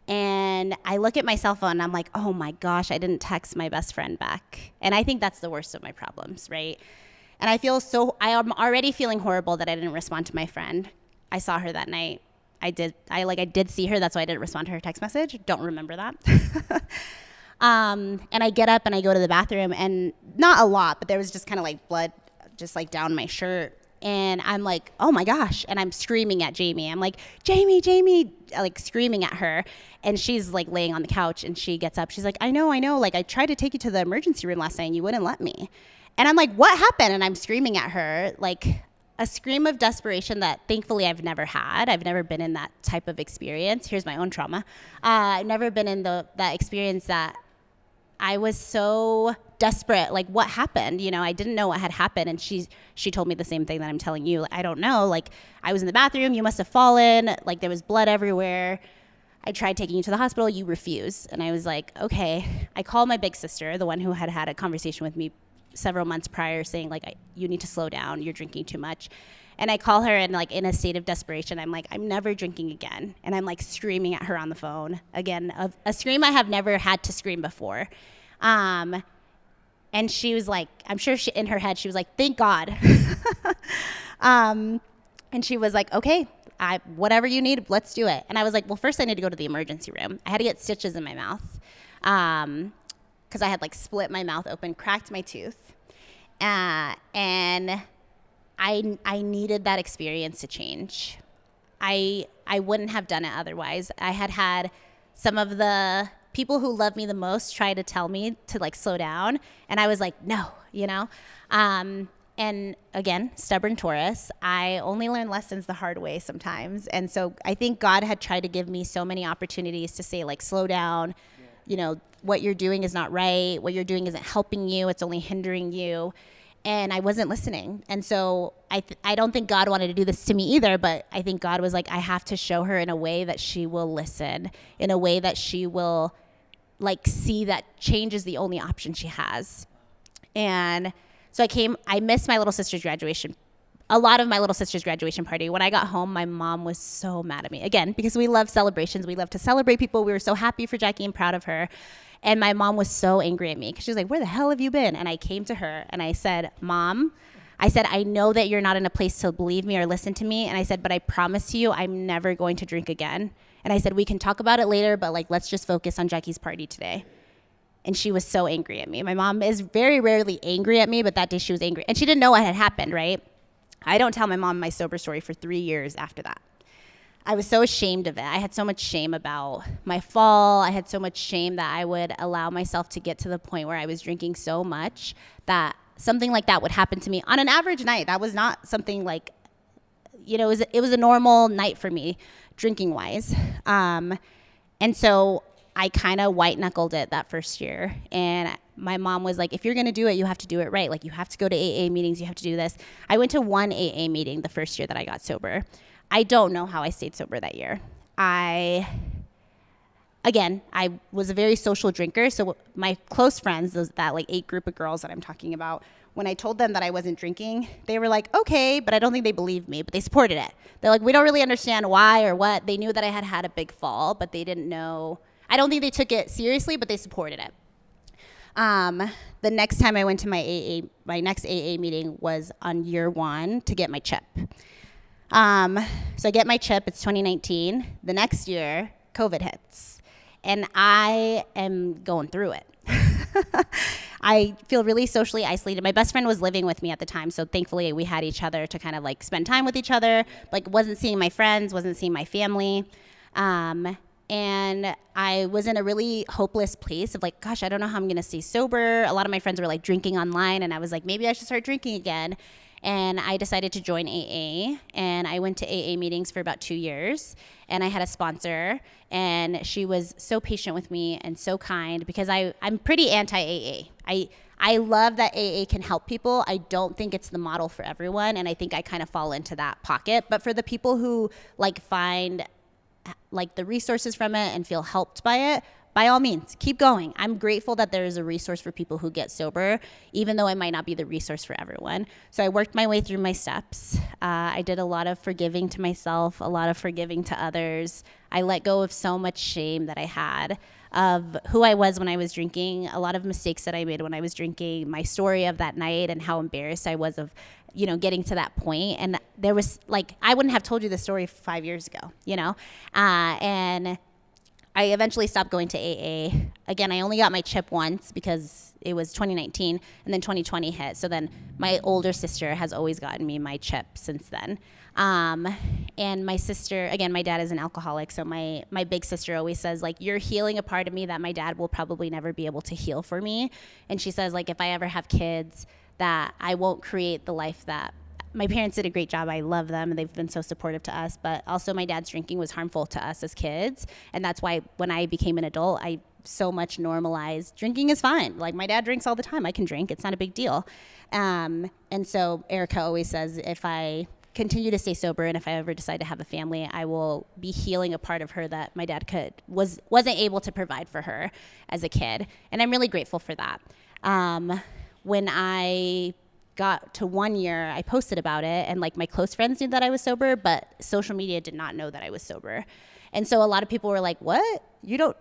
and I look at my cell phone and I'm like, oh my gosh, I didn't text my best friend back. And I think that's the worst of my problems, right? And I am already feeling horrible that I didn't respond to my friend. I saw her that night. I did see her. That's why I didn't respond to her text message. Don't remember that. And I get up and I go to the bathroom, and not a lot, but there was just kind of like blood just like down my shirt. And I'm like, oh my gosh. And I'm screaming at Jamie. I'm like, Jamie, like screaming at her. And she's like laying on the couch and she gets up. She's like, I know. Like I tried to take you to the emergency room last night and you wouldn't let me. And I'm like, what happened? And I'm screaming at her, like a scream of desperation that thankfully I've never had. I've never been in that type of experience. Here's my own trauma. I've never been in that experience that I was so desperate. Like, what happened? You know, I didn't know what had happened. And she told me the same thing that I'm telling you. I don't know. Like, I was in the bathroom. You must have fallen. Like, there was blood everywhere. I tried taking you to the hospital. You refused. And I was like, okay. I called my big sister, the one who had had a conversation with me several months prior, saying, like, you need to slow down. You're drinking too much. And I call her and, like, in a state of desperation, I'm like, I'm never drinking again. And I'm, like, screaming at her on the phone. Again, a scream I have never had to scream before. And she was like, I'm sure in her head, she was like, thank God. And she was like, okay, whatever you need, let's do it. And I was like, well, first I need to go to the emergency room. I had to get stitches in my mouth because I had, like, split my mouth open, cracked my tooth. And I needed that experience to change. I wouldn't have done it otherwise. I had some of the people who love me the most try to tell me to, like, slow down. And I was like, no, you know? And again, stubborn Taurus, I only learn lessons the hard way sometimes. And so I think God had tried to give me so many opportunities to say, like, slow down, you know, what you're doing is not right. What you're doing isn't helping you. It's only hindering you. And I wasn't listening. And so I don't think God wanted to do this to me either, but I think God was like, I have to show her in a way that she will listen, in a way that she will, like, see that change is the only option she has. And so I missed my little sister's graduation, a lot of my little sister's graduation party. When I got home, my mom was so mad at me. Again, because we love celebrations. We love to celebrate people. We were so happy for Jackie and proud of her. And my mom was so angry at me because she was like, where the hell have you been? And I came to her and I said, Mom, I know that you're not in a place to believe me or listen to me. And I said, but I promise you, I'm never going to drink again. And I said, we can talk about it later, but, like, let's just focus on Jackie's party today. And she was so angry at me. My mom is very rarely angry at me, but that day she was angry. And she didn't know what had happened, right? I don't tell my mom my sober story for 3 years after that. I was so ashamed of it. I had so much shame about my fall. I had so much shame that I would allow myself to get to the point where I was drinking so much that something like that would happen to me on an average night. That was not something like, you know, it was a normal night for me, drinking wise. And so I kind of white knuckled it that first year. And my mom was like, if you're going to do it, you have to do it right. Like, you have to go to AA meetings. You have to do this. I went to one AA meeting the first year that I got sober. I don't know how I stayed sober that year. I was a very social drinker. So my close friends, that like 8 group of girls that I'm talking about, when I told them that I wasn't drinking, they were like, okay, but I don't think they believed me, but they supported it. They're like, we don't really understand why or what. They knew that I had a big fall, but they didn't know. I don't think they took it seriously, but they supported it. The next time I went to my next AA meeting was on year 1 to get my chip. So I get my chip, it's 2019. The next year, COVID hits. And I am going through it. I feel really socially isolated. My best friend was living with me at the time, so thankfully we had each other to kind of, like, spend time with each other. Like, wasn't seeing my friends, wasn't seeing my family. And I was in a really hopeless place of, like, gosh, I don't know how I'm going to stay sober. A lot of my friends were, like, drinking online, and I was like, maybe I should start drinking again. And I decided to join AA, and I went to AA meetings for about 2 years, and I had a sponsor, and she was so patient with me and so kind because I'm pretty anti-AA. I love that AA can help people. I don't think it's the model for everyone, and I think I kind of fall into that pocket. But for the people who, like, find like the resources from it and feel helped by it, by all means, keep going. I'm grateful that there is a resource for people who get sober, even though it might not be the resource for everyone. So I worked my way through my steps. I did a lot of forgiving to myself, a lot of forgiving to others. I let go of so much shame that I had of who I was when I was drinking, a lot of mistakes that I made when I was drinking, my story of that night and how embarrassed I was of, getting to that point. And there was I wouldn't have told you the story 5 years ago, and I eventually stopped going to AA. Again, I only got my chip once because it was 2019 and then 2020 hit. So then my older sister has always gotten me my chip since then. And my sister, again, my dad is an alcoholic. So my big sister always says, you're healing a part of me that my dad will probably never be able to heal for me. And she says, if I ever have kids, that I won't create the life that my parents did a great job. I love them and they've been so supportive to us, but also my dad's drinking was harmful to us as kids. And that's why when I became an adult, I so much normalized drinking is fine. My dad drinks all the time. I can drink. It's not a big deal. And so Erica always says, if I continue to stay sober and if I ever decide to have a family, I will be healing a part of her that my dad wasn't able to provide for her as a kid. And I'm really grateful for that. When I got to 1 year, I posted about it and my close friends knew that I was sober, but social media did not know that I was sober. And so a lot of people were like, what? You don't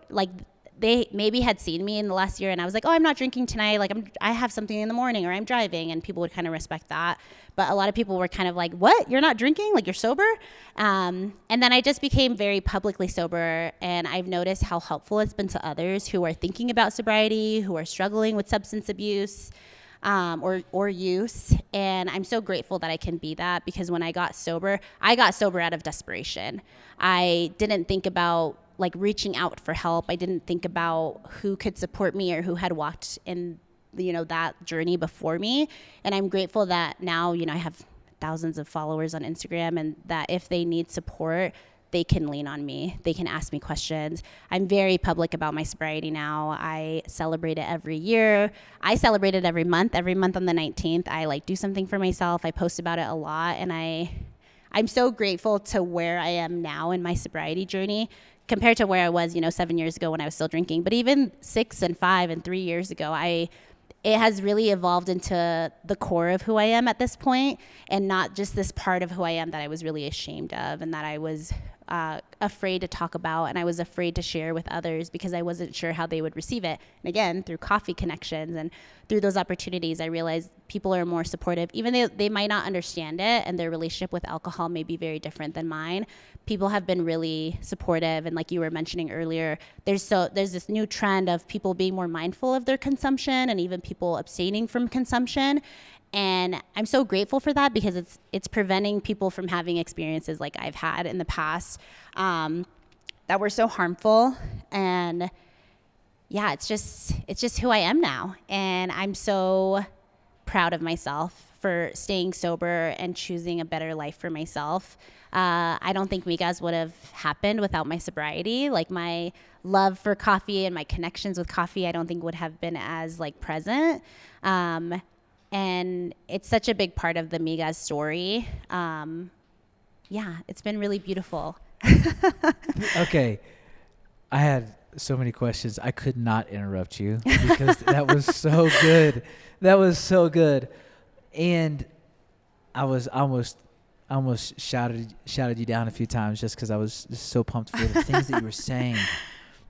they maybe had seen me in the last year and I was like, oh, I'm not drinking tonight. I have something in the morning or I'm driving, and people would kind of respect that. But a lot of people were kind of like, what? You're not drinking? You're sober? And then I just became very publicly sober, and I've noticed how helpful it's been to others who are thinking about sobriety, who are struggling with substance abuse, or use. And I'm so grateful that I can be that, because when I got sober out of desperation. I didn't think about reaching out for help. I didn't think about who could support me or who had walked in, that journey before me. And I'm grateful that now, I have thousands of followers on Instagram, and that if they need support, they can lean on me. They can ask me questions. I'm very public about my sobriety now. I celebrate it every year. I celebrate it every month. Every month on the 19th, I do something for myself. I post about it a lot. And I'm so grateful to where I am now in my sobriety journey compared to where I was, 7 years ago when I was still drinking. But even 6 and 5 and 3 years ago, it has really evolved into the core of who I am at this point, and not just this part of who I am that I was really ashamed of and that I was afraid to talk about, and I was afraid to share with others because I wasn't sure how they would receive it. And again, through coffee connections and through those opportunities, I realized people are more supportive, even though they might not understand it and their relationship with alcohol may be very different than mine. People have been really supportive, and like you were mentioning earlier, there's this new trend of people being more mindful of their consumption and even people abstaining from consumption. And I'm so grateful for that, because it's preventing people from having experiences like I've had in the past that were so harmful. And yeah, it's just who I am now. And I'm so proud of myself for staying sober and choosing a better life for myself. I don't think MIGAS would have happened without my sobriety. My love for coffee and my connections with coffee, I don't think would have been as present. And it's such a big part of the MIGAS story. Yeah, it's been really beautiful. Okay. I had so many questions. I could not interrupt you because that was so good. That was so good. And I was almost shouted you down a few times just because I was just so pumped for the things that you were saying.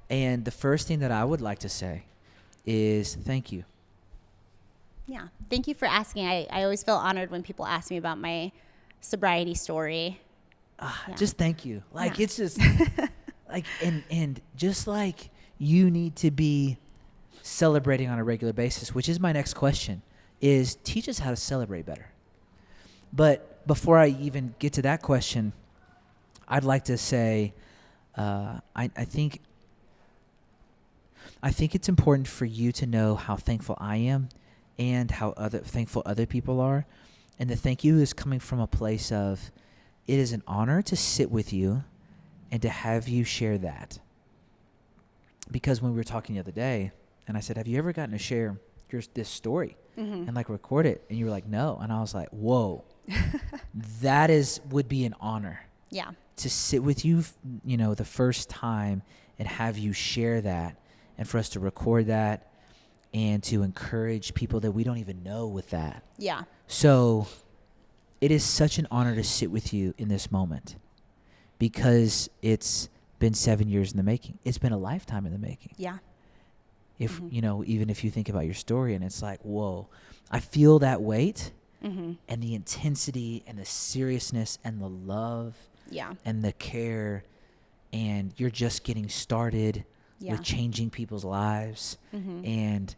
And the first thing that I would like to say is thank you. Yeah. Thank you for asking. I always feel honored when people ask me about my sobriety story. Yeah. Just thank you. It's just and just you need to be celebrating on a regular basis, which is my next question, is teach us how to celebrate better. But before I even get to that question, I'd like to say I think it's important for you to know how thankful I am and how thankful other people are. And the thank you is coming from a place of, it is an honor to sit with you and to have you share that. Because when we were talking the other day, and I said, have you ever gotten to share this story and record it? And you were like, no. And I was like, whoa, would be an honor. Yeah. to sit with you, the first time and have you share that, and for us to record that and to encourage people that we don't even know with that. Yeah. So it is such an honor to sit with you in this moment, because it's been 7 years in the making. It's been a lifetime in the making. Yeah. If, even if you think about your story and it's like, whoa, I feel that weight and the intensity and the seriousness and the love and the care, and you're just getting started with changing people's lives. And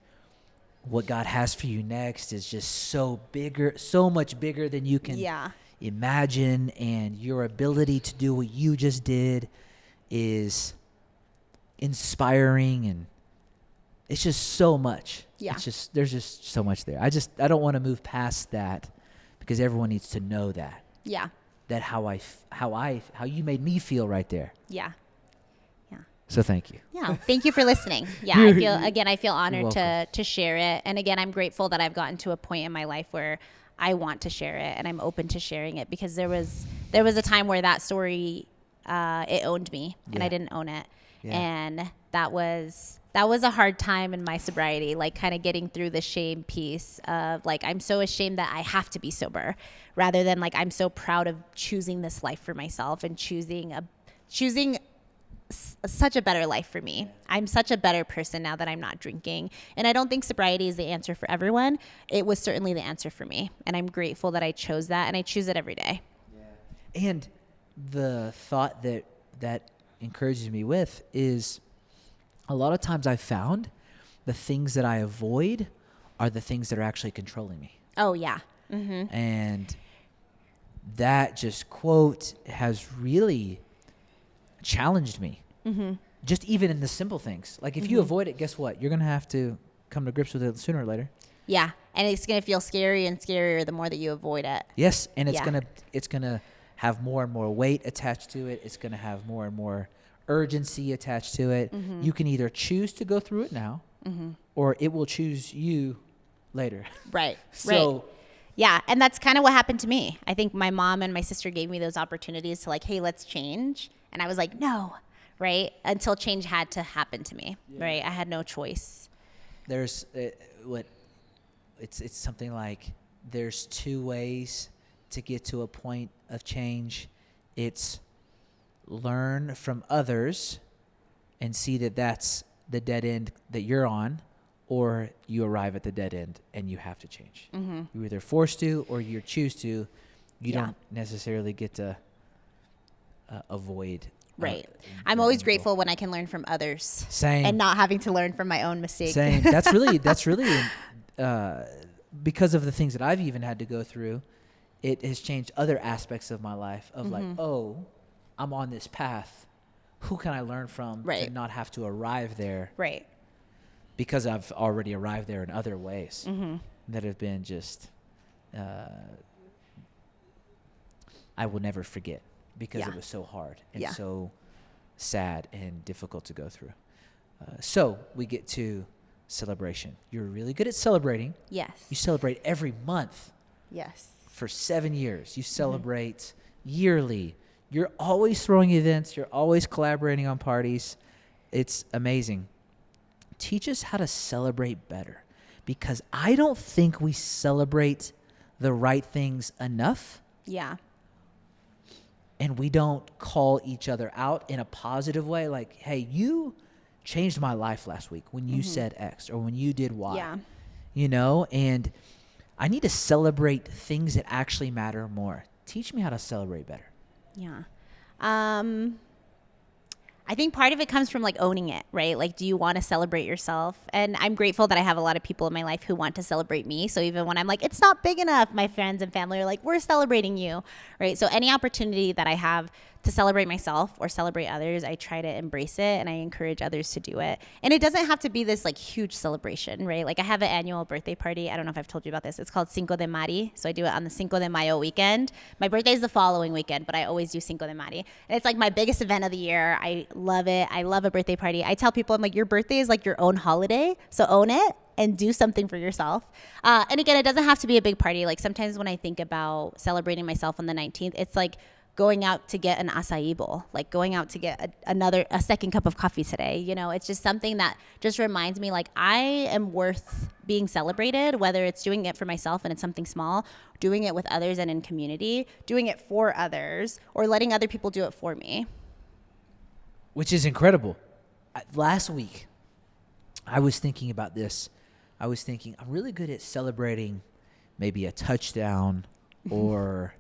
what God has for you next is just so much bigger than you can imagine. And your ability to do what you just did is inspiring, and it's just so much. Yeah. There's just so much there. I don't want to move past that, because everyone needs to know that. Yeah. That how you made me feel right there. Yeah. So thank you. Yeah. Thank you for listening. Yeah. I feel honored to share it. And again, I'm grateful that I've gotten to a point in my life where I want to share it and I'm open to sharing it, because there was a time where that story, it owned me and I didn't own it. Yeah. And that was a hard time in my sobriety, like kind of getting through the shame piece of like, I'm so ashamed that I have to be sober, rather than like, I'm so proud of choosing this life for myself and choosing such a better life for me. I'm such a better person now that I'm not drinking. And I don't think sobriety is the answer for everyone. It was certainly the answer for me. And I'm grateful that I chose that, and I choose it every day. Yeah. And the thought that encourages me with is, a lot of times I've found the things that I avoid are the things that are actually controlling me. Oh, yeah. Mm-hmm. And that just quote has really challenged me. Mm-hmm. Just even in the simple things. Like if you avoid it, guess what? You're going to have to come to grips with it sooner or later. Yeah. And it's going to feel scary and scarier the more that you avoid it. Yes. And it's going to have more and more weight attached to it. It's going to have more and more urgency attached to it. Mm-hmm. You can either choose to go through it now, or it will choose you later. Right. So right. Yeah. And that's kind of what happened to me. I think my mom and my sister gave me those opportunities to like, hey, let's change. And I was like, no, right? Until change had to happen to me, right? I had no choice. There's it's something like there's two ways to get to a point of change. It's learn from others and see that that's the dead end that you're on, or you arrive at the dead end and you have to change. Mm-hmm. You're either forced to or you choose to. You don't necessarily get to avoid. Right. I'm always grateful when I can learn from others. Same. And not having to learn from my own mistakes. Same. That's really because of the things that I've even had to go through, it has changed other aspects of my life of like, oh, I'm on this path. Who can I learn from to not have to arrive there? Right. Because I've already arrived there in other ways that have been just, I will never forget, because it was so hard and so sad and difficult to go through. So we get to celebration. You're really good at celebrating. Yes. You celebrate every month. Yes. For 7 years. You celebrate yearly. You're always throwing events. You're always collaborating on parties. It's amazing. Teach us how to celebrate better, because I don't think we celebrate the right things enough. Yeah. And we don't call each other out in a positive way. Like, hey, you changed my life last week when you said X, or when you did Y. Yeah. And I need to celebrate things that actually matter more. Teach me how to celebrate better. Yeah. I think part of it comes from like owning it, right? Like, do you want to celebrate yourself? And I'm grateful that I have a lot of people in my life who want to celebrate me. So even when I'm like, it's not big enough, my friends and family are like, we're celebrating you, right? So any opportunity that I have to celebrate myself or celebrate others, I try to embrace it, and I encourage others to do it. And it doesn't have to be this like huge celebration, right? Like I have an annual birthday party. I don't know if I've told you about this. It's called Cinco de Mari. So I do it on the Cinco de Mayo weekend. My birthday is the following weekend, but I always do Cinco de Mari. And it's like my biggest event of the year. I love it. I love a birthday party. I tell people, I'm like, your birthday is like your own holiday. So own it and do something for yourself. And again, it doesn't have to be a big party. Like sometimes when I think about celebrating myself on the 19th, it's like going out to get an acai bowl, like going out to get a second cup of coffee today. You know, it's just something that just reminds me like I am worth being celebrated, whether it's doing it for myself and it's something small, doing it with others and in community, doing it for others, or letting other people do it for me. Which is incredible. Last week, I was thinking about this. I was thinking, I'm really good at celebrating maybe a touchdown or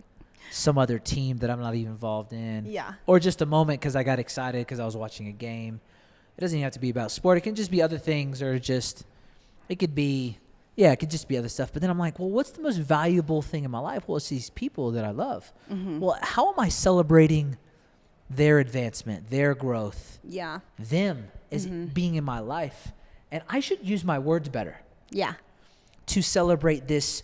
some other team that I'm not even involved in. Yeah. Or just a moment because I got excited because I was watching a game. It doesn't even have to be about sport. It can just be other things, or just, it could just be other stuff. But then I'm like, well, what's the most valuable thing in my life? Well, it's these people that I love. Mm-hmm. Well, how am I celebrating their advancement, their growth? Yeah. Them as being in my life. And I should use my words better. Yeah. To celebrate this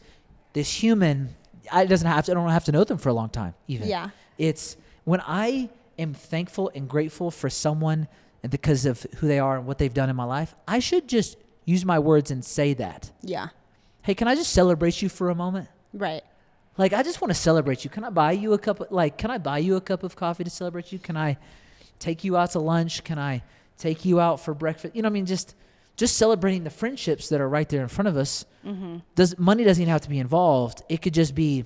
human. I don't have to know them for a long time even. Yeah. It's when I am thankful and grateful for someone and because of who they are and what they've done in my life, I should just use my words and say that. Yeah. Hey, can I just celebrate you for a moment? Right. Like, I just want to celebrate you. Can I buy you a cup of coffee to celebrate you? Can I take you out to lunch? Can I take you out for breakfast? You know what I mean? Just celebrating the friendships that are right there in front of us. Mm-hmm. Money doesn't even have to be involved. It could just be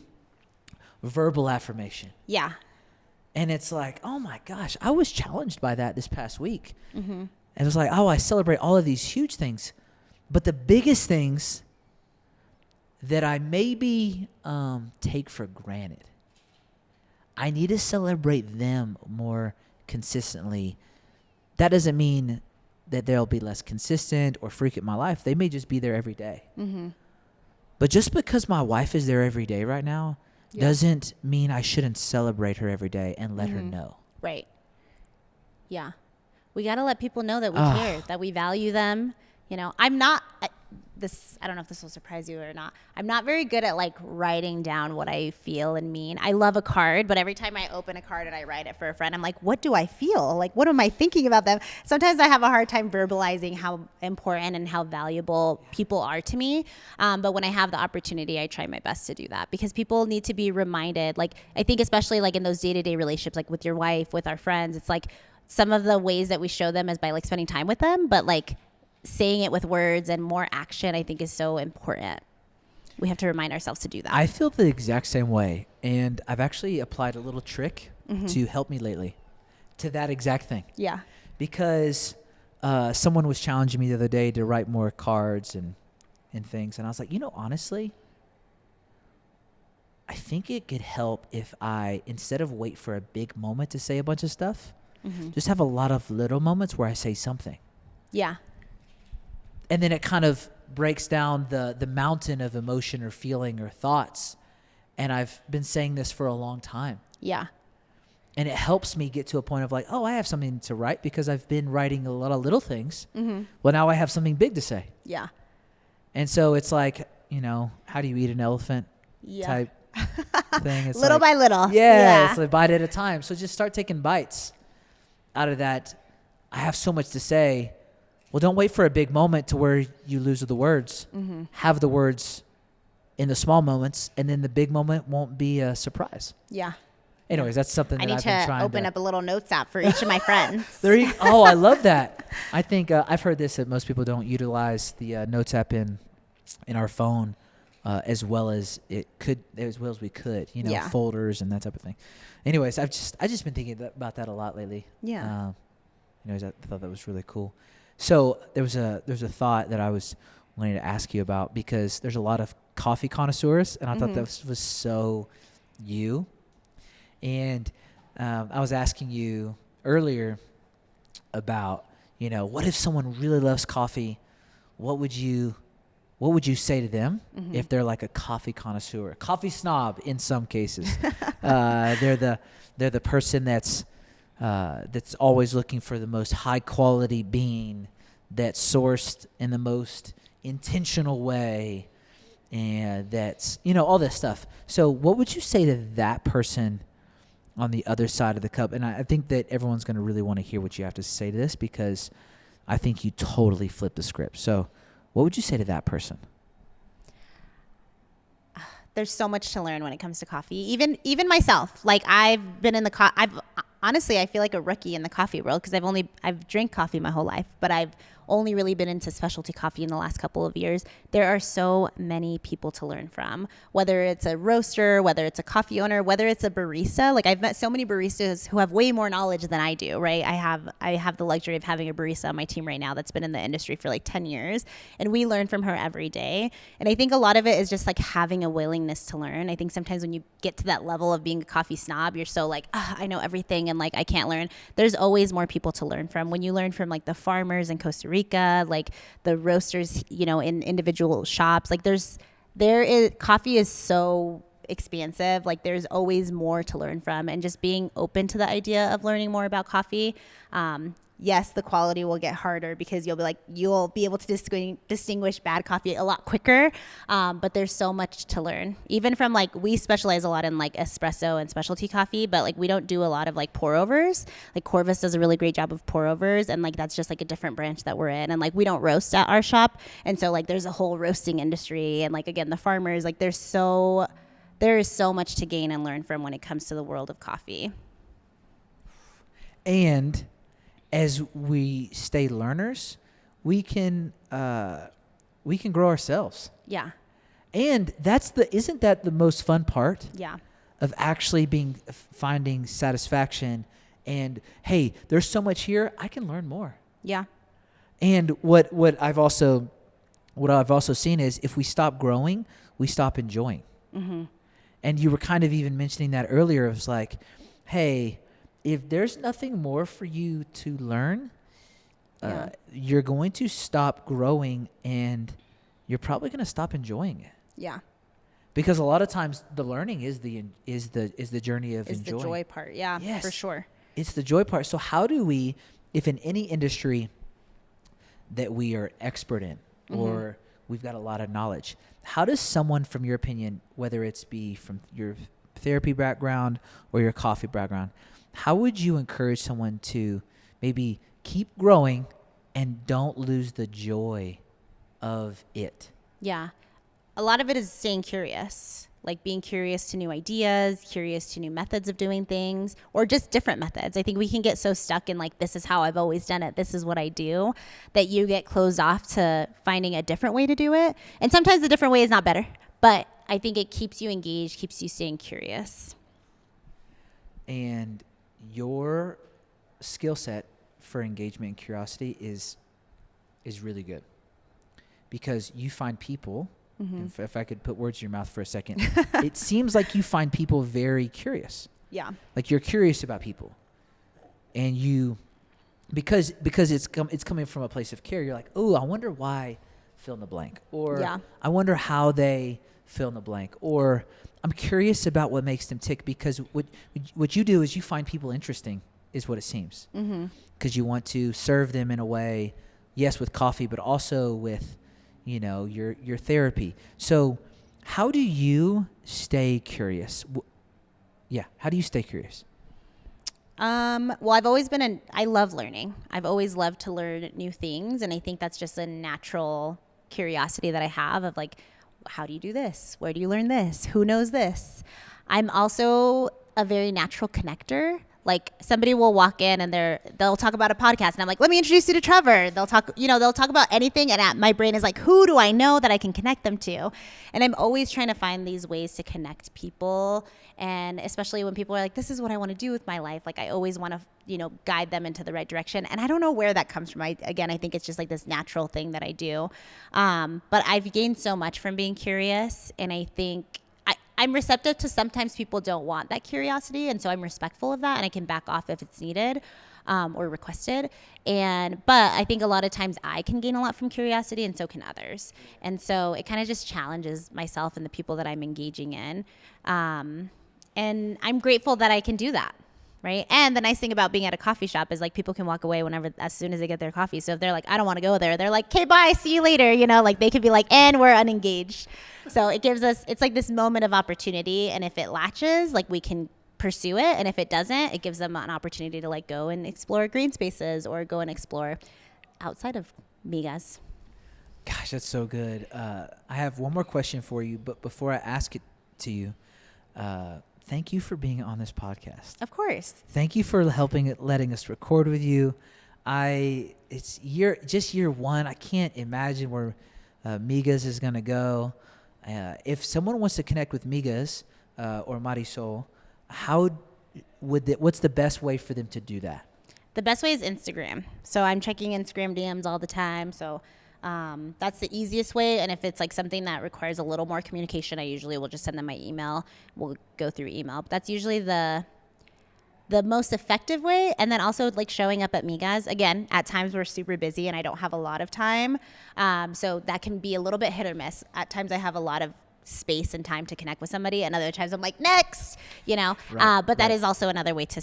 verbal affirmation. Yeah. And it's like, oh my gosh, I was challenged by that this past week. Mm-hmm. And it was like, oh, I celebrate all of these huge things. But the biggest things that I maybe take for granted, I need to celebrate them more consistently. That doesn't mean that they'll be less consistent or frequent in my life. They may just be there every day. Mm-hmm. But just because my wife is there every day right now doesn't mean I shouldn't celebrate her every day and let her know. Right. Yeah. We got to let people know that we care, that we value them. You know, I don't know if this will surprise you or not. I'm not very good at like writing down what I feel and mean. I love a card, but every time I open a card and I write it for a friend, I'm like, what do I feel? Like, what am I thinking about them? Sometimes I have a hard time verbalizing how important and how valuable people are to me. But when I have the opportunity, I try my best to do that because people need to be reminded. Like, I think especially like in those day-to-day relationships, like with your wife, with our friends, it's like some of the ways that we show them is by like spending time with them, but like saying it with words and more action, I think is so important. We have to remind ourselves to do that. I feel the exact same way. And I've actually applied a little trick to help me lately to that exact thing. Yeah. Because someone was challenging me the other day to write more cards and things. And I was like, honestly, I think it could help if I, instead of wait for a big moment to say a bunch of stuff, just have a lot of little moments where I say something. Yeah. And then it kind of breaks down the mountain of emotion or feeling or thoughts. And I've been saying this for a long time. Yeah. And it helps me get to a point of like, oh, I have something to write because I've been writing a lot of little things. Mm-hmm. Well, now I have something big to say. Yeah. And so it's like, how do you eat an elephant type thing? It's little by little. Yeah. It's a bite at a time. So just start taking bites out of that. I have so much to say. Well, don't wait for a big moment to where you lose the words. Mm-hmm. Have the words in the small moments, and then the big moment won't be a surprise. Yeah. Anyways, that's something that I've been trying to... I need to open up a little notes app for each of my friends. I love that. I think I've heard this, that most people don't utilize the notes app in our phone as well as we could, folders and that type of thing. Anyways, I just been thinking about that a lot lately. Yeah. I thought that was really cool. So there's a thought that I was wanting to ask you about because there's a lot of coffee connoisseurs, and I thought this was so you. And I was asking you earlier about, what if someone really loves coffee? What would you say to them if they're like a coffee connoisseur, coffee snob in some cases? They're the person that's always looking for the most high quality bean that's sourced in the most intentional way, and that's all this stuff. So what would you say to that person on the other side of the cup? And I think that everyone's going to really want to hear what you have to say to this because I think you totally flipped the script. So what would you say to that person? There's so much to learn when it comes to coffee. Even myself, like I've been in the honestly, I feel like a rookie in the coffee world because I've drank coffee my whole life, but I've only really been into specialty coffee in the last couple of years. There are so many people to learn from, whether it's a roaster, whether it's a coffee owner, whether it's a barista. Like I've met so many baristas who have way more knowledge than I do, right? I have the luxury of having a barista on my team right now that's been in the industry for like 10 years, and we learn from her every day. And I think a lot of it is just like having a willingness to learn. I think sometimes when you get to that level of being a coffee snob, you're so like, I know everything and like I can't learn. There's always more people to learn from. When you learn from like the farmers in Costa Rica, like the roasters, you know, in individual shops, like coffee is so expansive. Like there's always more to learn from, and just being open to the idea of learning more about coffee. Yes, the quality will get harder because you'll be able to distinguish bad coffee a lot quicker. But there's so much to learn. Even from like, we specialize a lot in like espresso and specialty coffee, but like we don't do a lot of like pour overs. Like Corvus does a really great job of pour overs, and like that's just like a different branch that we're in. And like we don't roast at our shop, and so like there's a whole roasting industry, and like again the farmers. Like there is so much to gain and learn from when it comes to the world of coffee. And as we stay learners, we can grow ourselves. Yeah. And isn't that the most fun part? Yeah. Of actually finding satisfaction, and hey, there's so much here, I can learn more. Yeah. And what I've also seen is if we stop growing, we stop enjoying. Mm-hmm. And you were kind of even mentioning that earlier. It was like, hey, if there's nothing more for you to learn, you're going to stop growing, and you're probably going to stop enjoying it. Yeah. Because a lot of times the learning is the journey of enjoying. It's the joy part. Yeah, yes, for sure. It's the joy part. So how do we, if in any industry that we are expert in, mm-hmm. or we've got a lot of knowledge, how does someone, from your opinion, whether it's be from your therapy background or your coffee background, how would you encourage someone to maybe keep growing and don't lose the joy of it? Yeah. A lot of it is staying curious, like being curious to new ideas, curious to new methods of doing things, or just different methods. I think we can get so stuck in like, this is how I've always done it, this is what I do, that you get closed off to finding a different way to do it. And sometimes the different way is not better, but I think it keeps you engaged, keeps you staying curious. And your skill set for engagement and curiosity is really good, because you find people, mm-hmm. if I could put words in your mouth for a second, it seems like you find people very curious. Yeah. Like you're curious about people, and you, because it's coming from a place of care, you're like, oh, I wonder why fill in the blank, or I wonder how they fill in the blank, or I'm curious about what makes them tick, because what you do is you find people interesting, is what it seems. Mm-hmm. Because you want to serve them in a way, yes, with coffee, but also with, your therapy. So how do you stay curious? How do you stay curious? Well, I've always I love learning. I've always loved to learn new things. And I think that's just a natural curiosity that I have of like, how do you do this? Where do you learn this? Who knows this? I'm also a very natural connector. Like somebody will walk in and they'll talk about a podcast, and I'm like, let me introduce you to Trevor. They'll talk about anything, and my brain is like, who do I know that I can connect them to? And I'm always trying to find these ways to connect people, and especially when people are like, this is what I want to do with my life. Like I always want to, guide them into the right direction. And I don't know where that comes from. I think it's just like this natural thing that I do. But I've gained so much from being curious, and I think I'm receptive to sometimes people don't want that curiosity, and so I'm respectful of that, and I can back off if it's needed or requested. But I think a lot of times I can gain a lot from curiosity, and so can others. And so it kind of just challenges myself and the people that I'm engaging in. And I'm grateful that I can do that. Right. And the nice thing about being at a coffee shop is like people can walk away as soon as they get their coffee. So if they're like, I don't want to go there, they're like, okay, bye, see you later. Like they could be like, and we're unengaged. So it's like this moment of opportunity. And if it latches, like we can pursue it. And if it doesn't, it gives them an opportunity to like go and explore green spaces or go and explore outside of MIGAS. Gosh, that's so good. I have one more question for you, but before I ask it to you. Thank you for being on this podcast. Of course. Thank you for letting us record with you. It's year one. I can't imagine where MIGAS is going to go. If someone wants to connect with MIGAS or Marisol, what's the best way for them to do that? The best way is Instagram. So I'm checking Instagram DMs all the time. So that's the easiest way. And if it's like something that requires a little more communication, I usually will just send them my email. We'll go through email. But that's usually the most effective way. And then also like showing up at MIGAS. Again, at times we're super busy and I don't have a lot of time. So that can be a little bit hit or miss. At times I have a lot of space and time to connect with somebody, and other times I'm like, next, but that is also another way to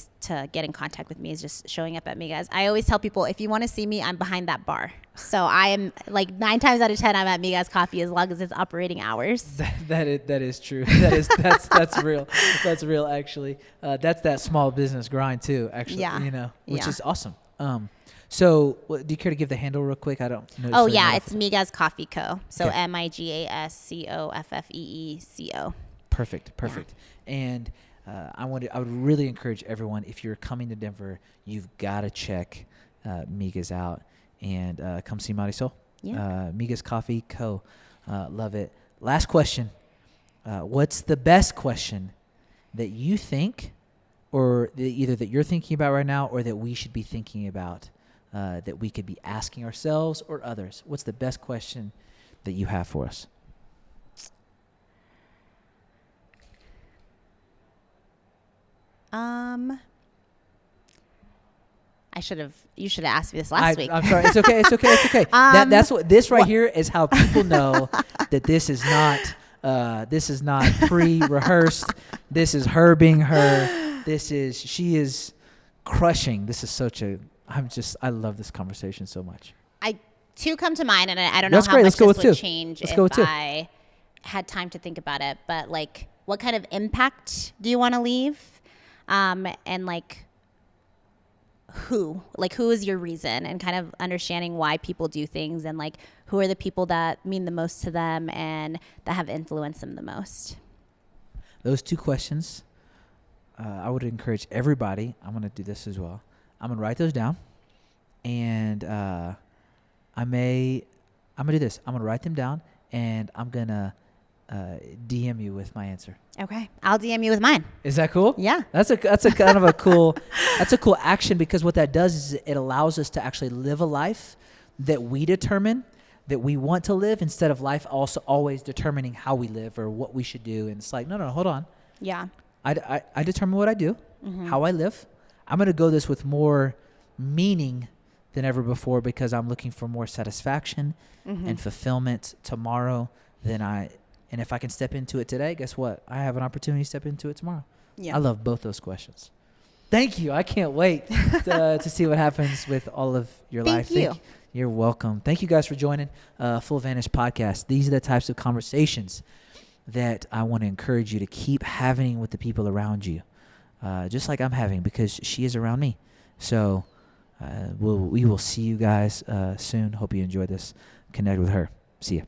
get in contact with me, is just showing up at MIGAS. I always tell people, if you want to see me, I'm behind that bar. So I am like 9 times out of 10, I'm at MIGAS Coffee as long as it's operating hours. That is true. That's real. That's real. Actually, that's that small business grind too. Actually, which is awesome. So, do you care to give the handle real quick? I don't know. Oh, yeah. It's MIGAS Coffee Co. So, okay. MIGASCOFFEECO. Perfect. Yeah. And I would really encourage everyone, if you're coming to Denver, you've got to check MIGAS out and come see Marisol. Yeah. MIGAS Coffee Co. Love it. Last question. What's the best question that you think, or either that you're thinking about right now, or that we should be thinking about? That we could be asking ourselves or others? What's the best question that you have for us? You should have asked me this last week. I'm sorry. It's okay. That's what this right here is, how people know that this is not pre-rehearsed. This is her being her. She is crushing. This is I love this conversation so much. Two come to mind, and I don't know how much this would change if I had time to think about it. But like, what kind of impact do you want to leave? And like, who is your reason, and kind of understanding why people do things, and like, who are the people that mean the most to them and that have influenced them the most? Those two questions, I would encourage everybody. I'm going to do this as well. I'm going to write those down, and I'm going to do this. I'm going to write them down, and I'm going to DM you with my answer. Okay. I'll DM you with mine. Is that cool? Yeah. That's a kind of a cool, that's a cool action, because what that does is it allows us to actually live a life that we determine that we want to live, instead of life also always determining how we live or what we should do. And it's like, no, hold on. Yeah. I determine what I do, how I live. I'm going to go this with more meaning than ever before, because I'm looking for more satisfaction and fulfillment tomorrow and if I can step into it today, guess what? I have an opportunity to step into it tomorrow. Yeah. I love both those questions. Thank you. I can't wait to see what happens with all of your life. Thank you. You're welcome. Thank you guys for joining Full Vantage Podcast. These are the types of conversations that I want to encourage you to keep having with the people around you. Just like I'm having, because she is around me. So we will see you guys soon. Hope you enjoyed this. Connect with her. See ya.